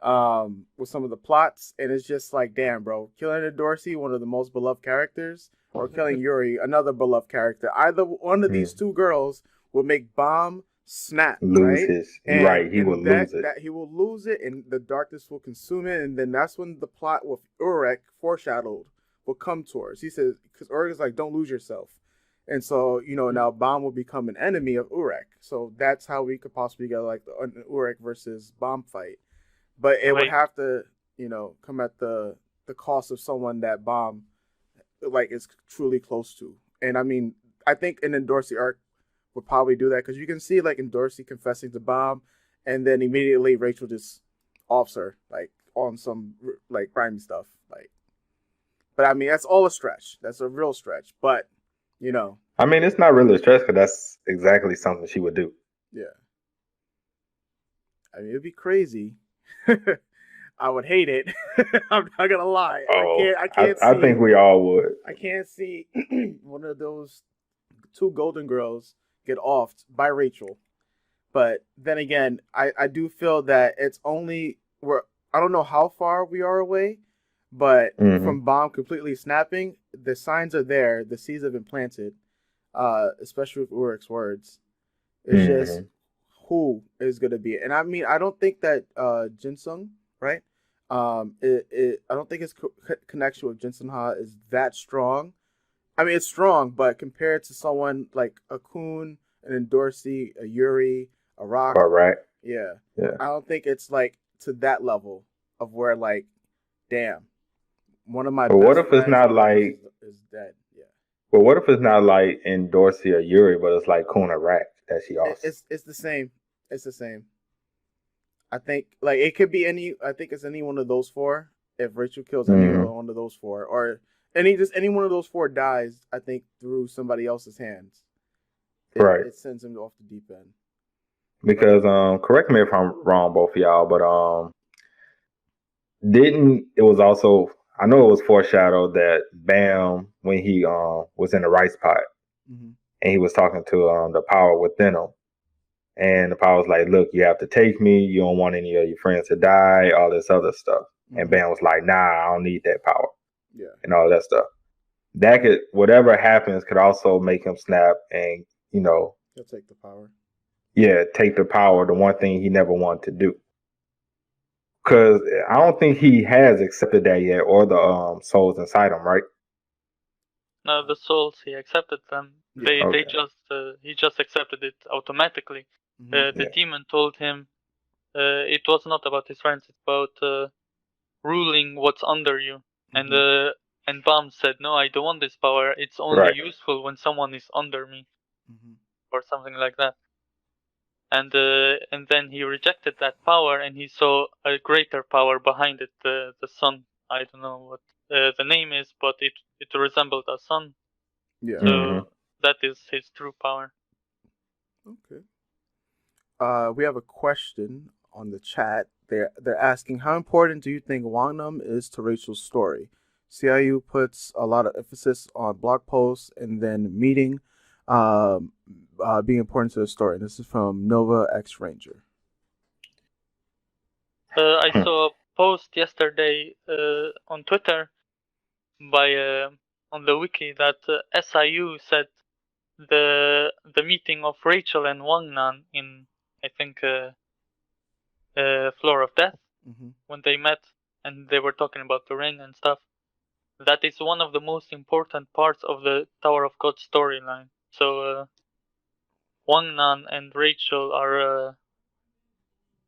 [SPEAKER 2] with some of the plots, and it's just like, damn, bro, killing Endorsi, one of the most beloved characters, or killing Yuri, another beloved character. Either one of these two girls will make Bomb snap,
[SPEAKER 1] he will lose it.
[SPEAKER 2] He will lose it, and the darkness will consume it, and then that's when the plot with Urek foreshadowed will come towards. He says, because Urek is like, don't lose yourself. And so, you know, now Bomb will become an enemy of Urek. So that's how we could possibly get like an Urek versus Bomb fight. But it would have to, you know, come at the cost of someone that Bomb like is truly close to. And I mean, I think an Endorsi arc would probably do that, because you can see like Endorsi confessing to Bomb, and then immediately Rachel just offs her like on some like grimy stuff. Like, but I mean, that's all a stretch. That's a real stretch. But you know,
[SPEAKER 1] I mean, it's not really a stretch, because that's exactly something she would do.
[SPEAKER 2] Yeah. I mean, it'd be crazy. I would hate it. I'm not gonna lie.
[SPEAKER 1] I think we all would.
[SPEAKER 2] I can't see one of those two golden girls get offed by Rachel. But then again, I do feel that it's only I don't know how far we are away, but from Bomb completely snapping, the signs are there. The seeds have been planted, especially with Urek's words. It's just who is going to be it. And I mean, I don't think that Jinsung, right? I don't think his connection with Jinsun Ha is that strong. I mean, it's strong, but compared to someone like a Kun, an Endorsi, a Yuri, a Rock, yeah, I don't think it's like to that level of where like, damn, one of my.
[SPEAKER 1] But what if it's not like
[SPEAKER 2] is dead? Yeah.
[SPEAKER 1] But what if it's not like Endorsi or Yuri, but it's like Kun or Rack that she also?
[SPEAKER 2] It's the same. It's the same. I think like it could be any. I think it's any one of those four. If Rachel kills any one of those four, or any one of those four dies, I think through somebody else's hands. It sends him off the deep end.
[SPEAKER 1] Because correct me if I'm wrong, both of y'all, but it was also, I know it was foreshadowed that Bam, when he was in the rice pot and he was talking to the power within him, and the power was like, look, you have to take me, you don't want any of your friends to die, all this other stuff. And Bam was like, nah, I don't need that power.
[SPEAKER 2] Yeah.
[SPEAKER 1] And all that stuff. That could, whatever happens, could also make him snap and, you know,
[SPEAKER 2] he'll take the power.
[SPEAKER 1] Yeah, take the power, the one thing he never wanted to do. Because I don't think he has accepted that yet, or the souls inside him, right?
[SPEAKER 3] No, the souls, he accepted them. He just accepted it automatically. The demon told him it was not about his friends, it's about ruling what's under you. And Bam said, no, I don't want this power. It's only useful when someone is under me, or something like that. And then he rejected that power, and he saw a greater power behind it, the sun. I don't know what the name is, but it resembled a sun.
[SPEAKER 2] Yeah.
[SPEAKER 3] So that is his true power.
[SPEAKER 2] Okay. We have a question on the chat. They're asking, how important do you think Wangnam is to Rachel's story? CIU puts a lot of emphasis on blog posts and then meeting being important to the story. And this is from Nova X Ranger.
[SPEAKER 3] I saw a post yesterday on Twitter by on the wiki that SIU said the meeting of Rachel and Wangnan in, I think, Floor of Death, when they met and they were talking about the ring and stuff, that is one of the most important parts of the Tower of God storyline. So Wangnan and Rachel are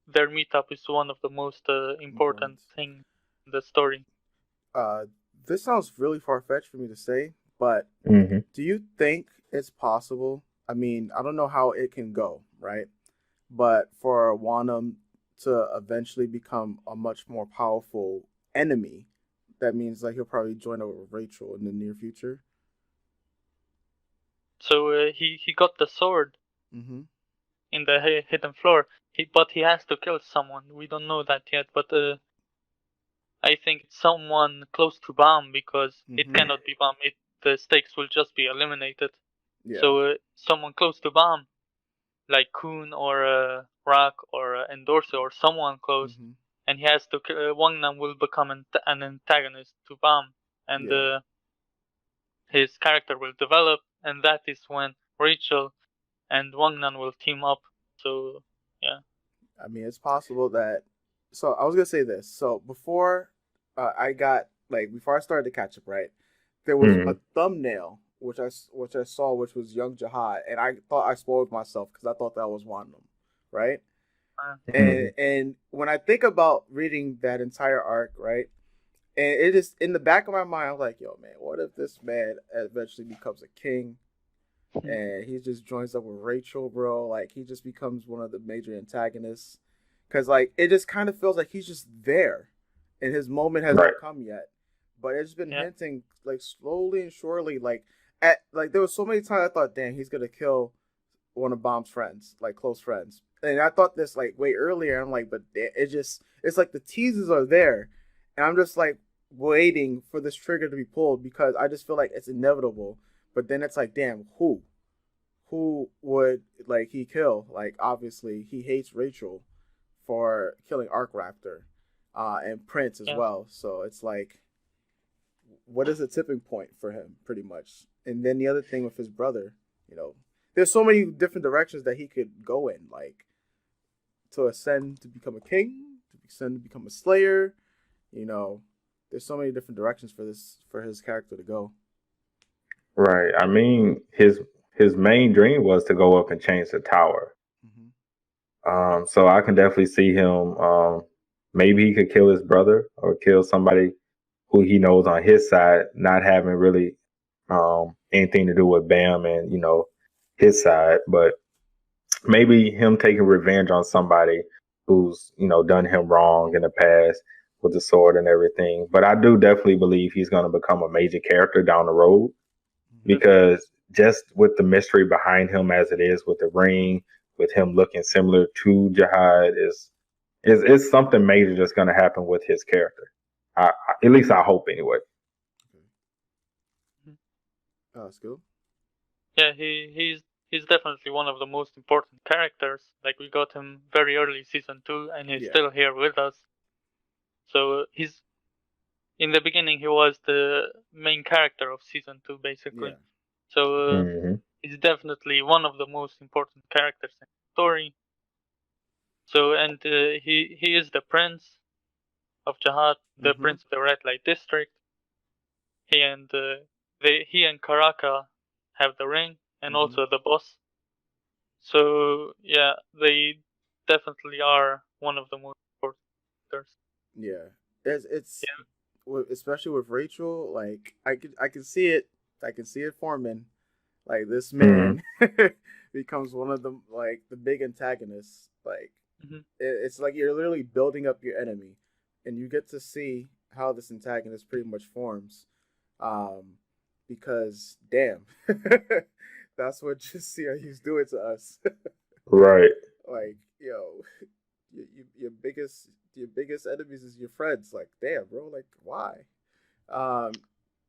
[SPEAKER 3] their meetup is one of the most important thing in the story.
[SPEAKER 2] This sounds really far-fetched for me to say, but do you think it's possible? I mean, I don't know how it can go, right? But for Wanam to eventually become a much more powerful enemy, that means like he'll probably join up with Rachel in the near future.
[SPEAKER 3] So he got the sword in the hidden floor, but he has to kill someone. We don't know that yet, but I think it's someone close to Bam, because it cannot be Bam. The stakes will just be eliminated. Yeah. So someone close to Bam, like Kun or Rak or Endorser or someone close, and he has to. Wangnam will become an antagonist to Bam, and his character will develop, and that is when Rachel and Wangnam will team up. So yeah.
[SPEAKER 2] I mean, it's possible that. So I was gonna say this. So before before I started to catch up, right, there was a thumbnail which I saw, which was Young Jihad, and I thought I spoiled myself because I thought that was one of them, right? And when I think about reading that entire arc, right, and it is in the back of my mind, I'm like, yo, man, what if this man eventually becomes a king, and he just joins up with Rachel, bro? Like, he just becomes one of the major antagonists, because like it just kind of feels like he's just there, and his moment hasn't come yet. But it's been hinting, like, slowly and surely, like there was so many times I thought, damn, he's gonna kill one of Bomb's friends, like close friends. And I thought this like way earlier. I'm like, but it's like the teasers are there, and I'm just like waiting for this trigger to be pulled because I just feel like it's inevitable. But then it's like, damn, who would like he kill? Like, obviously he hates Rachel for killing Arc Raptor, and Prince as well. So it's like, what is the tipping point for him, pretty much? And then the other thing with his brother, there's so many different directions that he could go in, like to ascend to become a king, to ascend to become a slayer. There's so many different directions for his character to go.
[SPEAKER 1] Right. I mean, his main dream was to go up and change the tower. So I can definitely see him. Maybe he could kill his brother or kill somebody who he knows on his side, not having really anything to do with Bam and his side, but maybe him taking revenge on somebody who's done him wrong in the past with the sword and everything. But I do definitely believe he's going to become a major character down the road, because just with the mystery behind him as it is with the ring, with him looking similar to Jihad, is something major that's going to happen with his character. At least I hope, anyway.
[SPEAKER 2] That's good.
[SPEAKER 3] Yeah, he's definitely one of the most important characters. Like, we got him very early season 2, and he's still here with us. So he's in the beginning he was the main character of season 2, basically. So he's definitely one of the most important characters in the story. So, and he is the prince of Jihad, the prince of the Red Light District. He and Karaka have the ring, and also the boss. So yeah, they definitely are one of the most important characters.
[SPEAKER 2] Yeah, it's especially with Rachel. Like, I can see it. I can see it forming. Like, this man becomes one of the big antagonists. Like, it's like you're literally building up your enemy, and you get to see how this antagonist pretty much forms. Because damn, that's what just CIU's doing to us.
[SPEAKER 1] Right.
[SPEAKER 2] Like, yo, your biggest enemies is your friends. Like, damn, bro, like why? Um,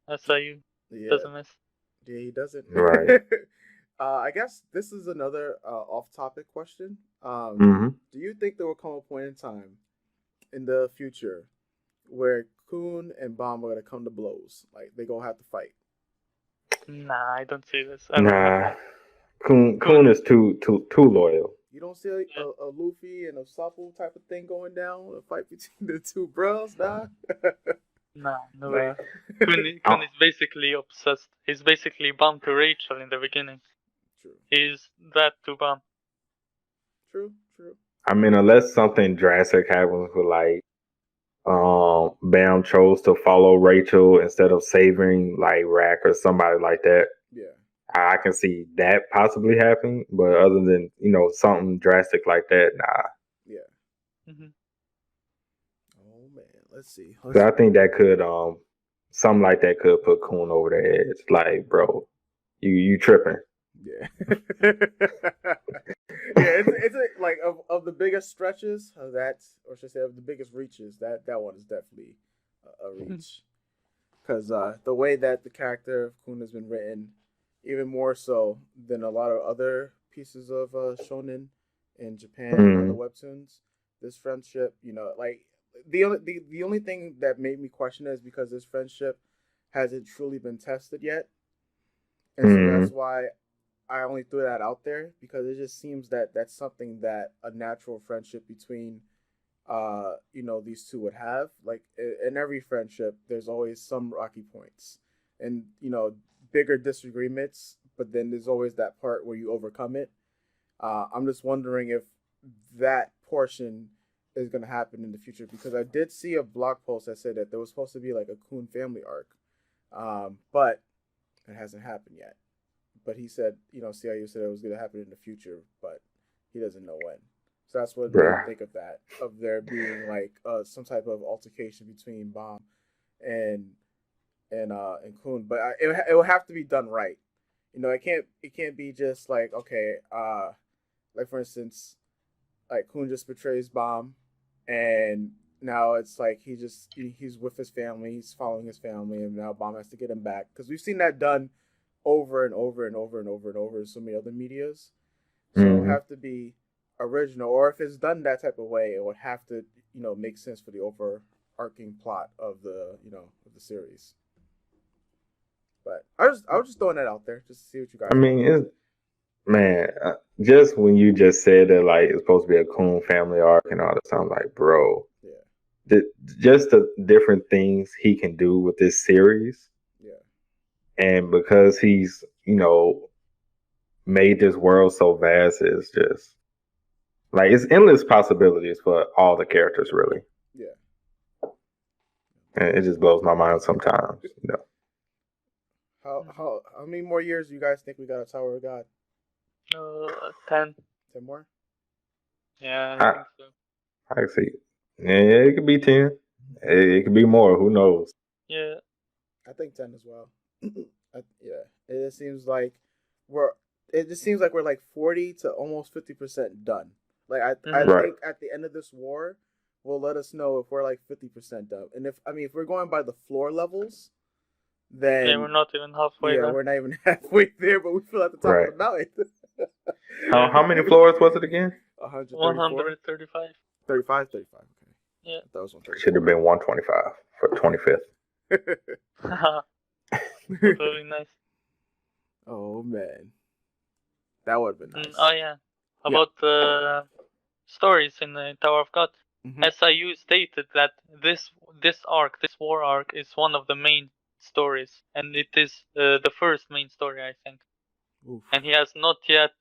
[SPEAKER 3] That's how you
[SPEAKER 2] yeah,
[SPEAKER 3] doesn't miss.
[SPEAKER 2] yeah, he doesn't.
[SPEAKER 1] Right.
[SPEAKER 2] I guess this is another off-topic question.
[SPEAKER 1] Hmm.
[SPEAKER 2] Do you think there will come a point in time in the future where Kun and Bomb are gonna come to blows? Like they gonna have to fight.
[SPEAKER 3] Nah, I don't see this ever
[SPEAKER 1] Nah.
[SPEAKER 3] happen.
[SPEAKER 1] Kun is too loyal.
[SPEAKER 2] You don't see a Luffy and a Sopple type of thing going down, a fight between the two bros, nah?
[SPEAKER 3] Nah, no
[SPEAKER 2] Nah.
[SPEAKER 3] way. Kun is basically obsessed. He's basically bound to Rachel in the beginning.
[SPEAKER 2] True.
[SPEAKER 3] He's that to Bomb.
[SPEAKER 2] True.
[SPEAKER 1] I mean, unless something drastic happens with like Bam chose to follow Rachel instead of saving like Rack or somebody like that.
[SPEAKER 2] Yeah.
[SPEAKER 1] I can see that possibly happening, but other than something drastic like that, nah.
[SPEAKER 2] Yeah.
[SPEAKER 3] Mm-hmm.
[SPEAKER 2] Oh man, let's see.
[SPEAKER 1] So I think that could something like that could put Kun over the edge. Like, bro, you tripping?
[SPEAKER 2] Yeah. Yeah, it's like of the biggest stretches of that, or should I say of the biggest reaches, that one is definitely a reach. Because the way that the character of Kun has been written, even more so than a lot of other pieces of shonen in Japan and other webtoons, this friendship, like the only thing that made me question it is because this friendship hasn't truly been tested yet, and so that's why I only threw that out there, because it just seems that that's something that a natural friendship between these two would have. Like in every friendship there's always some rocky points and bigger disagreements, but then there's always that part where you overcome it. I'm just wondering if that portion is going to happen in the future, because I did see a blog post that said that there was supposed to be like a Kun family arc, but it hasn't happened yet. But he said, CIU said it was going to happen in the future, but he doesn't know when. So that's what I think of that, of there being like some type of altercation between Bomb and Kun. But it will have to be done right. It can't be just like, okay, like for instance, like Kun just betrays Bomb, and now it's like he's with his family, he's following his family, and now Bomb has to get him back, because we've seen that done over and over and over and over and over in so many other medias. So it'll have to be original, or if it's done that type of way, it would have to make sense for the overarching plot of the of the series. But I was just throwing that out there just to see what you guys.
[SPEAKER 1] I mean, just when you just said that like it's supposed to be a Kun family arc and all this, I'm like, bro, yeah, just the different things he can do with this series. And because he's, made this world so vast, it's just like it's endless possibilities for all the characters, really. Yeah. And it just blows my mind sometimes,
[SPEAKER 2] How many more years do you guys think we got a Tower of God?
[SPEAKER 3] 10.
[SPEAKER 2] 10 more?
[SPEAKER 3] Yeah, I think so.
[SPEAKER 1] I can see. Yeah, it could be 10. It could be more. Who knows?
[SPEAKER 3] Yeah.
[SPEAKER 2] I think 10 as well. Yeah, it just seems like we're like 40 to almost 50% done. Like I think at the end of this war, will let us know if we're like 50% done. And if we're going by the floor levels, then
[SPEAKER 3] we're not even halfway.
[SPEAKER 2] Yeah, we're not even halfway there, but we feel at the top of the mountain.
[SPEAKER 1] How many floors was it again?
[SPEAKER 3] 135.
[SPEAKER 2] 35. Okay.
[SPEAKER 3] Yeah.
[SPEAKER 2] That was 135.
[SPEAKER 1] Should have been 125 for 25th.
[SPEAKER 3] Really nice.
[SPEAKER 2] Oh man, that would have been nice.
[SPEAKER 3] Oh yeah, about the stories in the Tower of God. SIU stated that this war arc, is one of the main stories, and it is the first main story, I think. Oof. And he has not yet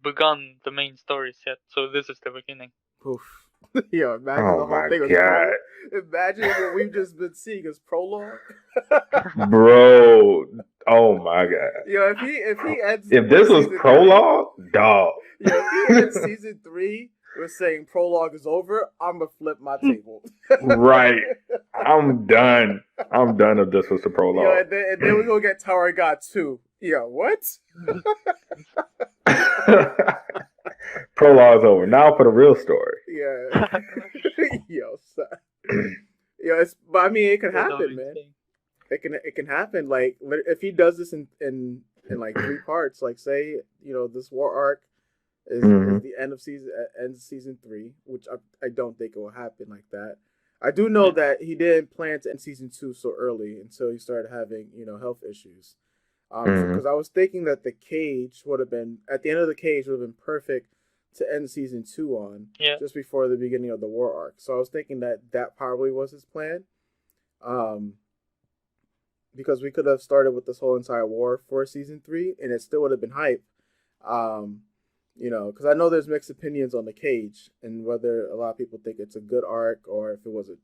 [SPEAKER 3] begun the main stories yet, so this is the beginning.
[SPEAKER 2] Oof. Yo, imagine the whole thing was prologue. Imagine what we've just been seeing as prologue.
[SPEAKER 1] Bro, oh my god.
[SPEAKER 2] Yo, if he ends,
[SPEAKER 1] if this was prologue, dog.
[SPEAKER 2] Yo, if he ends season 3 we're saying prologue is over, I'm gonna flip my table.
[SPEAKER 1] Right. I'm done. I'm done if this was the prologue.
[SPEAKER 2] Yo, and then we're gonna get Tower of God 2. Yo, what?
[SPEAKER 1] Prologue's over. Now for the real story.
[SPEAKER 2] Yeah. Yo, son. Yo, but I mean, it can happen, man. It can happen. Like, if he does this in like 3 parts, like say, this war arc is the end of season 3, which I don't think it will happen like that. I do know that he didn't plan to end season 2 so early until he started having health issues. Because I was thinking that the cage would have been at the end of the cage would have been perfect to end season 2 on, just before the beginning of the war arc. So I was thinking that probably was his plan. Because we could have started with this whole entire war for season 3, and it still would have been hype. Because I know there's mixed opinions on the cage and whether a lot of people think it's a good arc or if it was a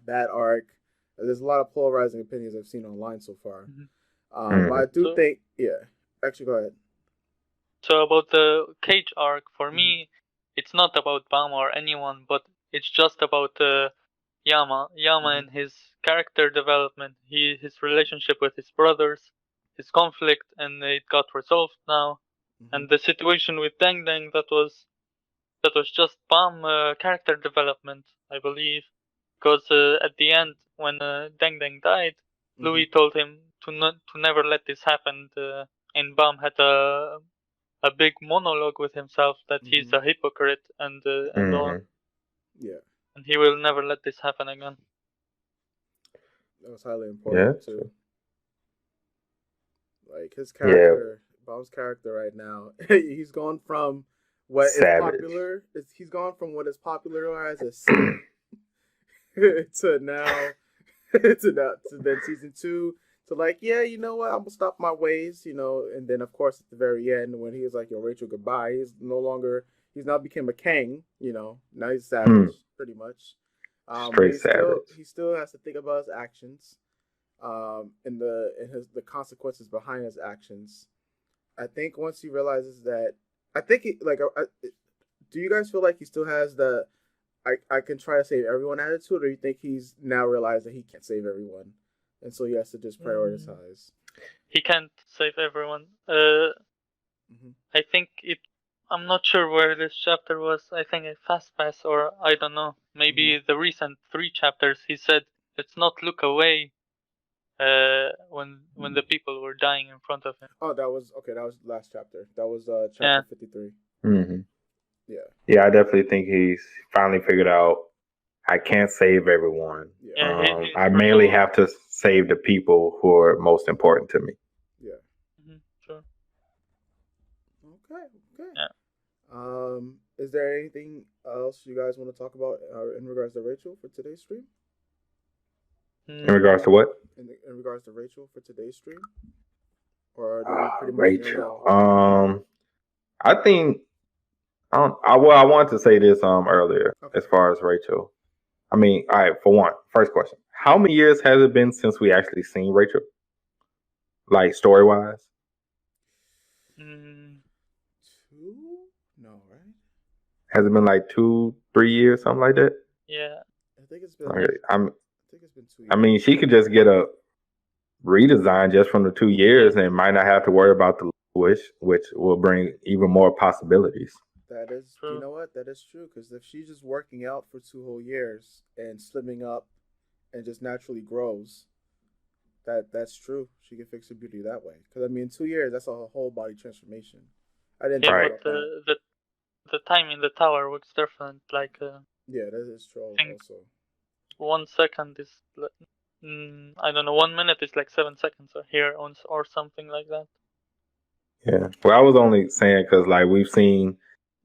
[SPEAKER 2] bad arc. There's a lot of polarizing opinions I've seen online so far. But I do think, actually, go ahead.
[SPEAKER 3] So about the cage arc, for me, it's not about Bam or anyone, but it's just about Yama and his character development, his relationship with his brothers, his conflict, and it got resolved now. And the situation with Deng Deng, that was just Bam character development, I believe, because at the end when Deng Deng died, Louis told him to never let this happen, and Bam had a big monologue with himself that he's a hypocrite and all.
[SPEAKER 2] Yeah.
[SPEAKER 3] And he will never let this happen again.
[SPEAKER 2] That was highly important too. Like his character, Bam's character right now, he's gone from what is popular. He's gone from what is popularized as sin to then season 2 to like, you know what, I'm gonna stop my ways, and then of course at the very end when he was like, yo, Rachel, goodbye, he's now became a king, now he's savage, pretty much.
[SPEAKER 1] Straight savage.
[SPEAKER 2] He still has to think about his actions, and the consequences behind his actions. I think once he realizes that, do you guys feel like he still has the I can try to save everyone attitude, or you think he's now realized that he can't save everyone, and so he has to just prioritize?
[SPEAKER 3] He can't save everyone. I think I'm not sure where this chapter was. I think a fast pass, or I don't know. Maybe the recent 3 chapters. He said, "Let's not look away." When the people were dying in front of him.
[SPEAKER 2] Oh, that was the last chapter. That was chapter 53.
[SPEAKER 1] Yeah, I definitely think he's finally figured out I can't save everyone. I mainly have to save the people who are most important to me.
[SPEAKER 2] Yeah.
[SPEAKER 3] Sure.
[SPEAKER 2] Okay.
[SPEAKER 3] Yeah.
[SPEAKER 2] Is there anything else you guys want to talk about in regards to Rachel for today's stream?
[SPEAKER 1] In regards to what?
[SPEAKER 2] In regards to Rachel for today's stream? Or do we pretty much
[SPEAKER 1] Rachel. I think I wanted to say this earlier as far as Rachel. I mean, all right, for one, first question. How many years has it been since we actually seen Rachel? Like story wise?
[SPEAKER 2] 2? No, right?
[SPEAKER 1] Has it been like 2-3 years, something like that?
[SPEAKER 3] Yeah.
[SPEAKER 2] I think it's been
[SPEAKER 1] I think it's been 2 years. I mean, she could just get a redesign just from the 2 years and might not have to worry about the wish, which will bring even more possibilities.
[SPEAKER 2] That is, you know what? That is true. Because if she's just working out for 2 whole years and slimming up and just naturally grows, that's true. She can fix her beauty that way. Because I mean, in 2 years, that's a whole body transformation. I didn't think about that.
[SPEAKER 3] The time in the tower was different. Like
[SPEAKER 2] yeah, that is true. Also,
[SPEAKER 3] 1 second is I don't know. 1 minute is like 7 seconds here or something like that.
[SPEAKER 1] Yeah. Well, I was only saying because like we've seen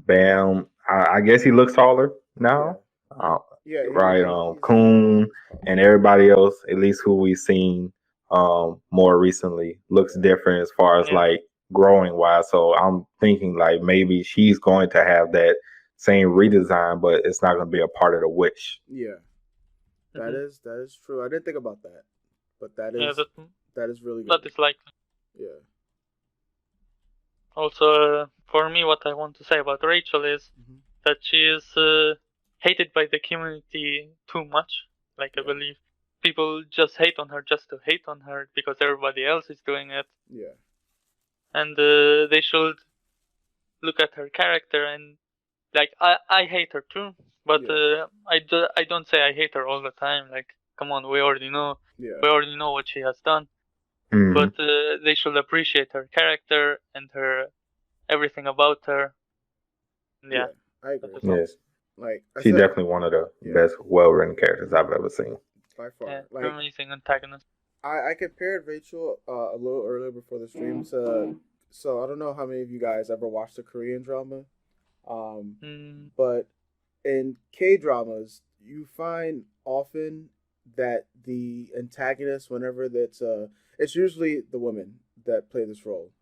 [SPEAKER 1] Bam. I guess he looks taller now. Right. Kun and everybody else, at least who we've seen more recently, looks different as far as like growing wise. So I'm thinking like maybe she's going to have that same redesign, but it's not going to be a part of the wish.
[SPEAKER 2] Yeah, that is true. I didn't think about that, but that is really good.
[SPEAKER 3] That is likely.
[SPEAKER 2] Yeah.
[SPEAKER 3] Also, for me, what I want to say about Rachel is that she is hated by the community too much. Like, I believe people just hate on her just to hate on her because everybody else is doing it.
[SPEAKER 2] Yeah.
[SPEAKER 3] And they should look at her character and, like, I hate her too, but I don't say I hate her all the time. Like, come on, we already know what she has done.
[SPEAKER 1] Mhm.
[SPEAKER 3] But they should appreciate her character and her everything about her. Yeah,
[SPEAKER 2] I agree.
[SPEAKER 1] Yes.
[SPEAKER 2] Like,
[SPEAKER 1] She's definitely one of the best well-written characters I've ever seen.
[SPEAKER 2] By far.
[SPEAKER 3] Yeah,
[SPEAKER 2] like,
[SPEAKER 3] amazing antagonist.
[SPEAKER 2] I compared Rachel a little earlier before the stream to, so I don't know how many of you guys ever watched a Korean drama, but in K-dramas, you find often that the antagonist, whenever it's usually the women that play this role.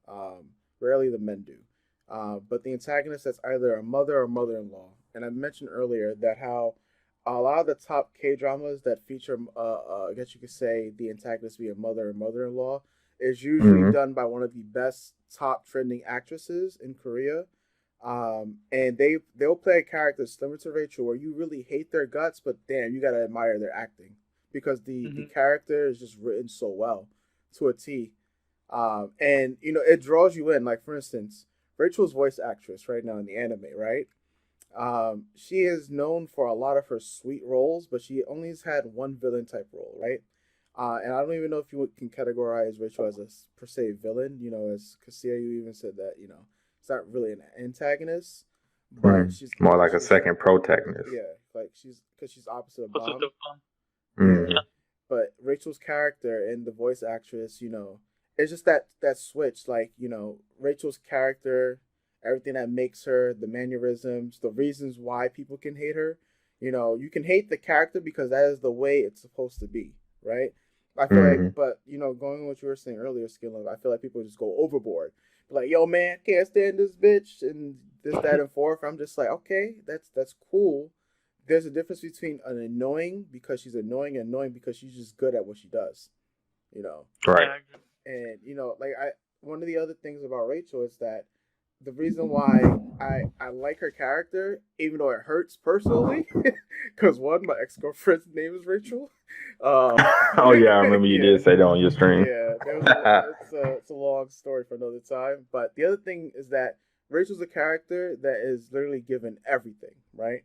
[SPEAKER 2] Rarely the men do. But the antagonist that's either a mother or mother-in-law. And I mentioned earlier that how a lot of the top K-dramas that feature, I guess you could say, the antagonist be a mother or mother-in-law is usually done by one of the best top trending actresses in Korea. And they'll play a character similar to Rachel where you really hate their guts, but damn, you gotta admire their acting because the character is just written so well to a T. And it draws you in. Like, for instance, Rachel's voice actress right now in the anime, right? She is known for a lot of her sweet roles, but she only has had one villain type role, right? And I don't even know if you can categorize Rachel as a per se villain. As Cassia, you even said that it's not really an antagonist, but she's
[SPEAKER 1] more like a second protagonist.
[SPEAKER 2] Yeah, like she's opposite of Bomb.
[SPEAKER 1] Yeah.
[SPEAKER 2] But Rachel's character and the voice actress, it's just that switch. Like, Rachel's character, everything that makes her, the mannerisms, the reasons why people can hate her. You can hate the character because that is the way it's supposed to be, right? I feel like, but going on what you were saying earlier, Skilling, I feel like people just go overboard. Like, yo, man, can't stand this bitch and this, that, and forth. I'm just like, okay, that's cool. There's a difference between an annoying because she's annoying and annoying because she's just good at what she does.
[SPEAKER 1] Right.
[SPEAKER 2] And like one of the other things about Rachel is that the reason why I like her character, even though it hurts personally, because one, my ex-girlfriend's name is Rachel.
[SPEAKER 1] Oh yeah, I remember you did say that on your stream.
[SPEAKER 2] Yeah, it's a long story for another time. But the other thing is that Rachel's a character that is literally given everything, right?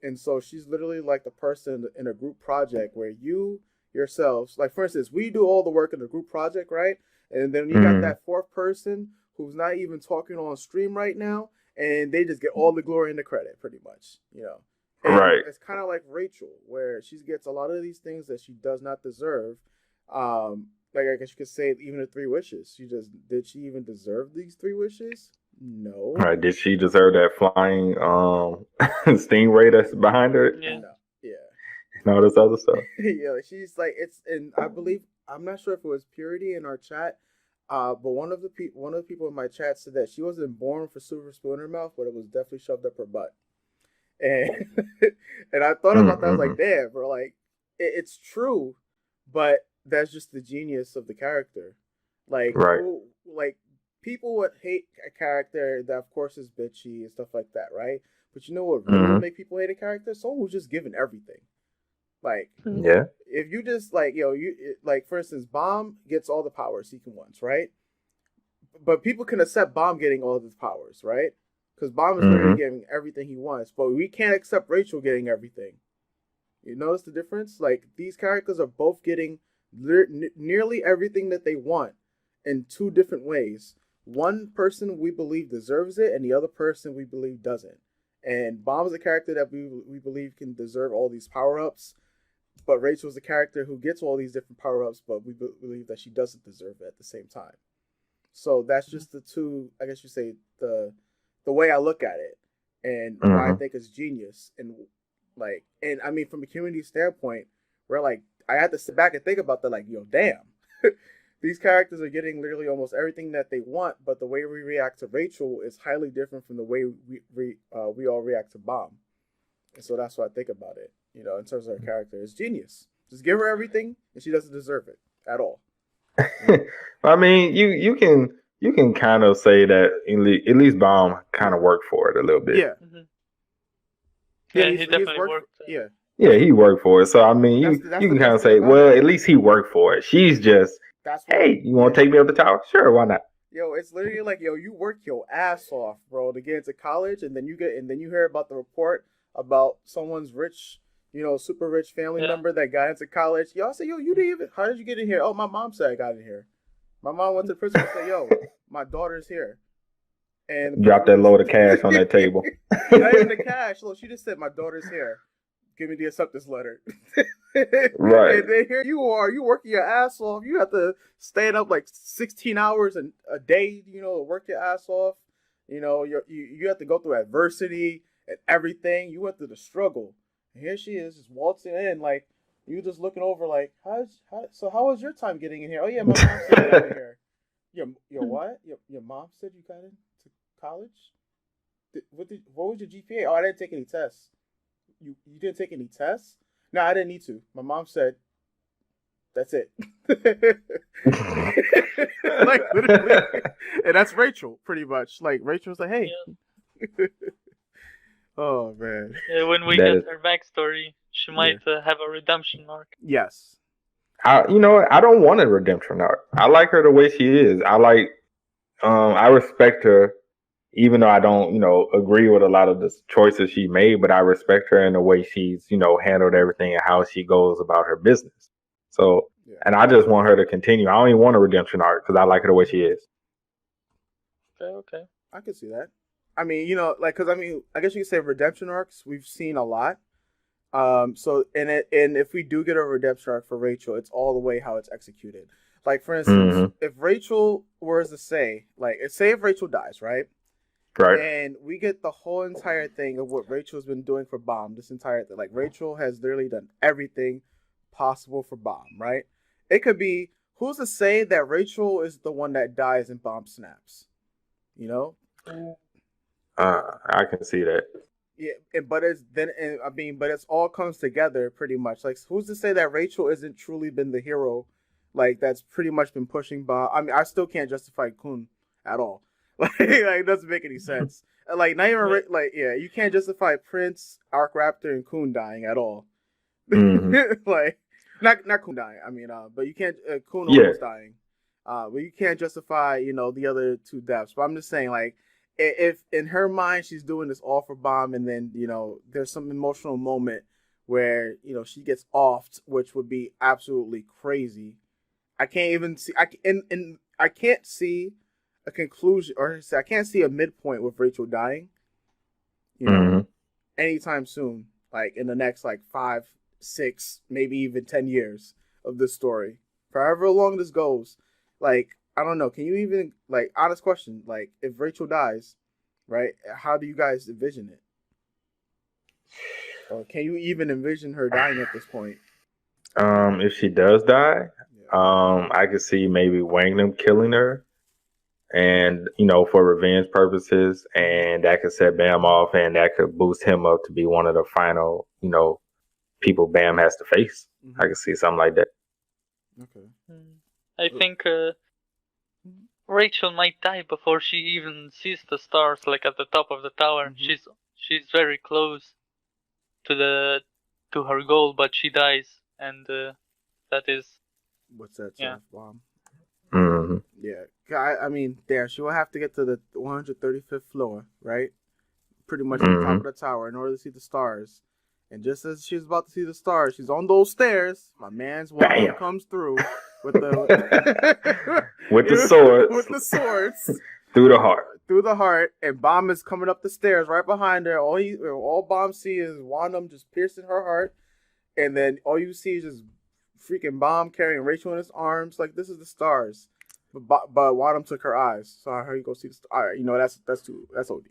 [SPEAKER 2] And so she's literally like the person in a group project where you yourselves, like for instance, we do all the work in the group project, right? And then you got that fourth person who's not even talking on stream right now, and they just get all the glory and the credit, pretty much, And
[SPEAKER 1] right.
[SPEAKER 2] It's kind of like Rachel, where she gets a lot of these things that she does not deserve. Like I guess you could say even the 3 wishes. Did she even deserve these 3 wishes? No.
[SPEAKER 1] Right. Did she deserve that flying stingray that's behind her?
[SPEAKER 3] Yeah.
[SPEAKER 2] No. Yeah.
[SPEAKER 1] And all this other stuff.
[SPEAKER 2] Yeah, she's like and I believe I'm not sure if it was Purity in our chat, but one of the people in my chat said that she wasn't born with a silver spoon in her mouth, but it was definitely shoved up her butt. And and I thought about that. I was like, damn, bro, like it's true, but that's just the genius of the character. Like,
[SPEAKER 1] right.
[SPEAKER 2] People would hate a character that, of course, is bitchy and stuff like that, right? But you know what really would make people hate a character? Someone who's just given everything. Like, if you just like, like for instance, Bomb gets all the powers he can wants, right? But people can accept Bomb getting all of his powers, right? Because Bomb is literally getting everything he wants, but we can't accept Rachel getting everything. You notice the difference? Like, these characters are both getting nearly everything that they want in 2 different ways. One person we believe deserves it, and the other person we believe doesn't. And Bomb's a character that we believe can deserve all these power-ups, but Rachel's a character who gets all these different power-ups, but we believe that she doesn't deserve it at the same time. So that's just the 2, I guess you say, the way I look at it, and why I think it's genius. And I mean, from a community standpoint, where like I had to sit back and think about that, like, yo, damn. These characters are getting literally almost everything that they want, but the way we react to Rachel is highly different from the way we all react to Bomb. And so that's what I think about it. In terms of her character, it's genius. Just give her everything, and she doesn't deserve it at all.
[SPEAKER 1] I mean, you can kind of say that at least Bomb kind of worked for it a little bit.
[SPEAKER 2] Yeah. Yeah,
[SPEAKER 3] Yeah, he
[SPEAKER 2] he's
[SPEAKER 3] definitely
[SPEAKER 2] worked.
[SPEAKER 3] worked.
[SPEAKER 2] Yeah,
[SPEAKER 1] Yeah, he worked for it. So I mean, you can kind of say, well, at least he worked for it. She's just, hey, you want to take me up the tower? Sure, why not?
[SPEAKER 2] Yo, it's literally like, yo, you work your ass off, bro, to get into college, and then you hear about the report about someone's rich, super rich family member that got into college. Y'all say, yo, how did you get in here? Oh, my mom said I got in here. My mom went to the principal and said, yo, my daughter's here. And
[SPEAKER 1] drop that load of cash on that table.
[SPEAKER 2] Not even the cash. Look, she just said, my daughter's here. Give me the acceptance letter.
[SPEAKER 1] Right.
[SPEAKER 2] And then here you are, you working your ass off. You have to stand up like 16 hours a day, to work your ass off. You have to go through adversity and everything. You went through the struggle. And here she is just waltzing in, like, you just looking over like, how was your time getting in here? Oh yeah, my mom said you got in here. Your what? Your mom said you got into college? What was your GPA? Oh, I didn't take any tests. You didn't take any tests? No, I didn't need to. My mom said, that's it. Like, literally. And that's Rachel, pretty much. Like, Rachel's like, hey. Yeah. Oh, man.
[SPEAKER 3] Yeah, when we get her backstory, she might have a redemption arc.
[SPEAKER 2] Yes.
[SPEAKER 1] I don't want a redemption arc. I like her the way she is. I respect her, even though I don't, agree with a lot of the choices she made, but I respect her in the way she's, handled everything and how she goes about her business. So, and I just want her to continue. I don't even want a redemption arc because I like her the way she is.
[SPEAKER 3] Okay.
[SPEAKER 2] I can see that. I mean, I guess you could say redemption arcs we've seen a lot. And if we do get a redemption arc for Rachel, it's all the way how it's executed. Like, for instance, if Rachel were to say, like, say if Rachel dies, right?
[SPEAKER 1] Right.
[SPEAKER 2] And we get the whole entire thing of what Rachel's been doing for Bomb, this entire thing. Like, Rachel has literally done everything possible for Bomb, right? It could be, who's to say that Rachel is the one that dies and Bomb snaps?
[SPEAKER 1] I can see that.
[SPEAKER 2] Yeah, but it's all comes together pretty much. Like, who's to say that Rachel isn't truly been the hero, like, that's pretty much been pushing Bomb? I mean, I still can't justify Kun at all. Like, it doesn't make any sense. Like, not even you can't justify Prince, Arc Raptor, and Kun dying at all. Like, not Kun dying. I mean, but you can't Kun almost dying. But you can't justify the other two deaths. But I'm just saying, like, if in her mind she's doing this all for Bomb, and then there's some emotional moment where she gets offed, which would be absolutely crazy. I can't even see. I can't see a conclusion, or I can't see a midpoint with Rachel dying, anytime soon. Like, in the next 5, 6, maybe even 10 years of this story, for however long this goes. Like, I don't know. Can you even, honest question? Like, if Rachel dies, right? How do you guys envision it? Or can you even envision her dying at this point?
[SPEAKER 1] If she does die, I could see maybe Wangnam killing her, and for revenge purposes, and that could set Bam off, and that could boost him up to be one of the final, people Bam has to face. I could see something like that.
[SPEAKER 2] Okay.
[SPEAKER 3] I think Rachel might die before she even sees the stars, like at the top of the tower. She's very close to her goal, but she dies, and that is.
[SPEAKER 2] What's that?
[SPEAKER 3] Yeah.
[SPEAKER 2] Bomb.
[SPEAKER 1] Mm-hmm.
[SPEAKER 2] Yeah, I mean, she will have to get to the 135th floor, right? Pretty much at the top of the tower in order to see the stars. And just as she's about to see the stars, she's on those stairs. My man's Wanda comes through with the
[SPEAKER 1] with the swords.
[SPEAKER 2] With the swords.
[SPEAKER 1] Through the heart.
[SPEAKER 2] And Bomb is coming up the stairs right behind her. All Bomb see is Wandam just piercing her heart. And then all you see is just freaking Bomb carrying Rachel in his arms. Like, this is the stars. But Wandam took her eyes. So I heard you go see the stars. All right, that's OD.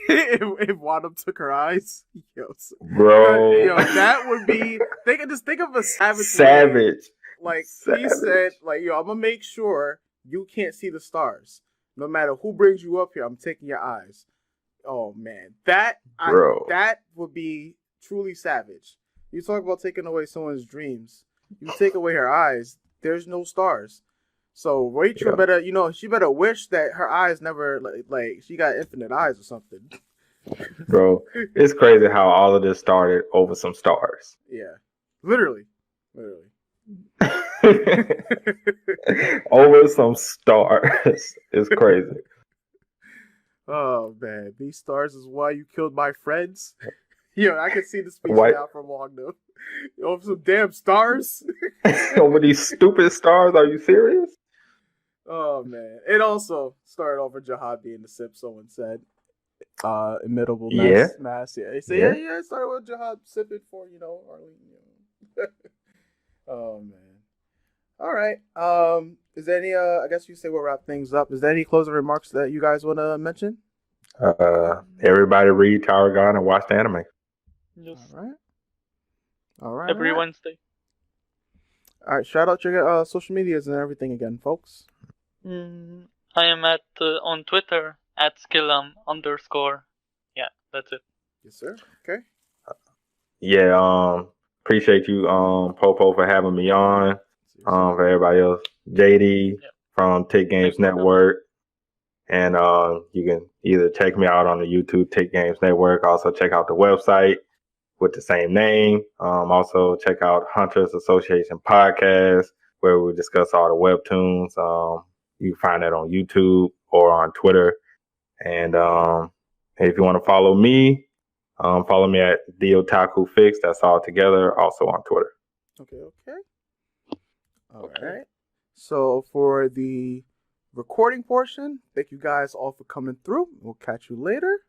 [SPEAKER 2] if Wandam took her eyes,
[SPEAKER 1] bro,
[SPEAKER 2] that would be. Think of a savage.
[SPEAKER 1] Way.
[SPEAKER 2] Like, he said, like, I'm gonna make sure you can't see the stars. No matter who brings you up here, I'm taking your eyes. Oh man, that would be truly savage. You talk about taking away someone's dreams. You take away her eyes. There's no stars. So Rachel better, she better wish that her eyes never, like she got infinite eyes or something.
[SPEAKER 1] Bro, it's crazy how all of this started over some stars.
[SPEAKER 2] Yeah, literally.
[SPEAKER 1] Over some stars. It's crazy.
[SPEAKER 2] Oh man, these stars is why you killed my friends. Yo, I can see the speech
[SPEAKER 1] Why-
[SPEAKER 2] now from Wagner. Over some damn stars.
[SPEAKER 1] Over these stupid stars, are you serious?
[SPEAKER 2] Oh man. It also started off with Jihad being the sip, someone said. Imitable
[SPEAKER 1] Yeah.
[SPEAKER 2] mass. Yeah. They say,
[SPEAKER 1] Yeah.
[SPEAKER 2] yeah, it started with Jihad sipping for, Arlene. Oh man. All right. Is there any I guess you say we'll wrap things up. Is there any closing remarks that you guys wanna mention?
[SPEAKER 1] Everybody read Tower God and watch the anime.
[SPEAKER 3] Yes.
[SPEAKER 2] All right.
[SPEAKER 3] Every Wednesday.
[SPEAKER 2] All right, shout out your social medias and everything again, folks.
[SPEAKER 3] I am at on Twitter at skillam_. Yeah, that's it.
[SPEAKER 2] Yes, sir. Okay.
[SPEAKER 1] Yeah, appreciate you, Popo, for having me on. For everybody else, JD from TiC GamesNetwork. And you can either check me out on the YouTube TiC GamesNetwork. Also check out the website with the same name. Also check out Hunters Association podcast, where we discuss all the webtoons. You can find that on YouTube or on Twitter. And if you want to follow me at The Otaku Fix. That's all together. Also on Twitter.
[SPEAKER 2] Okay. All right. So for the recording portion, thank you guys all for coming through. We'll catch you later.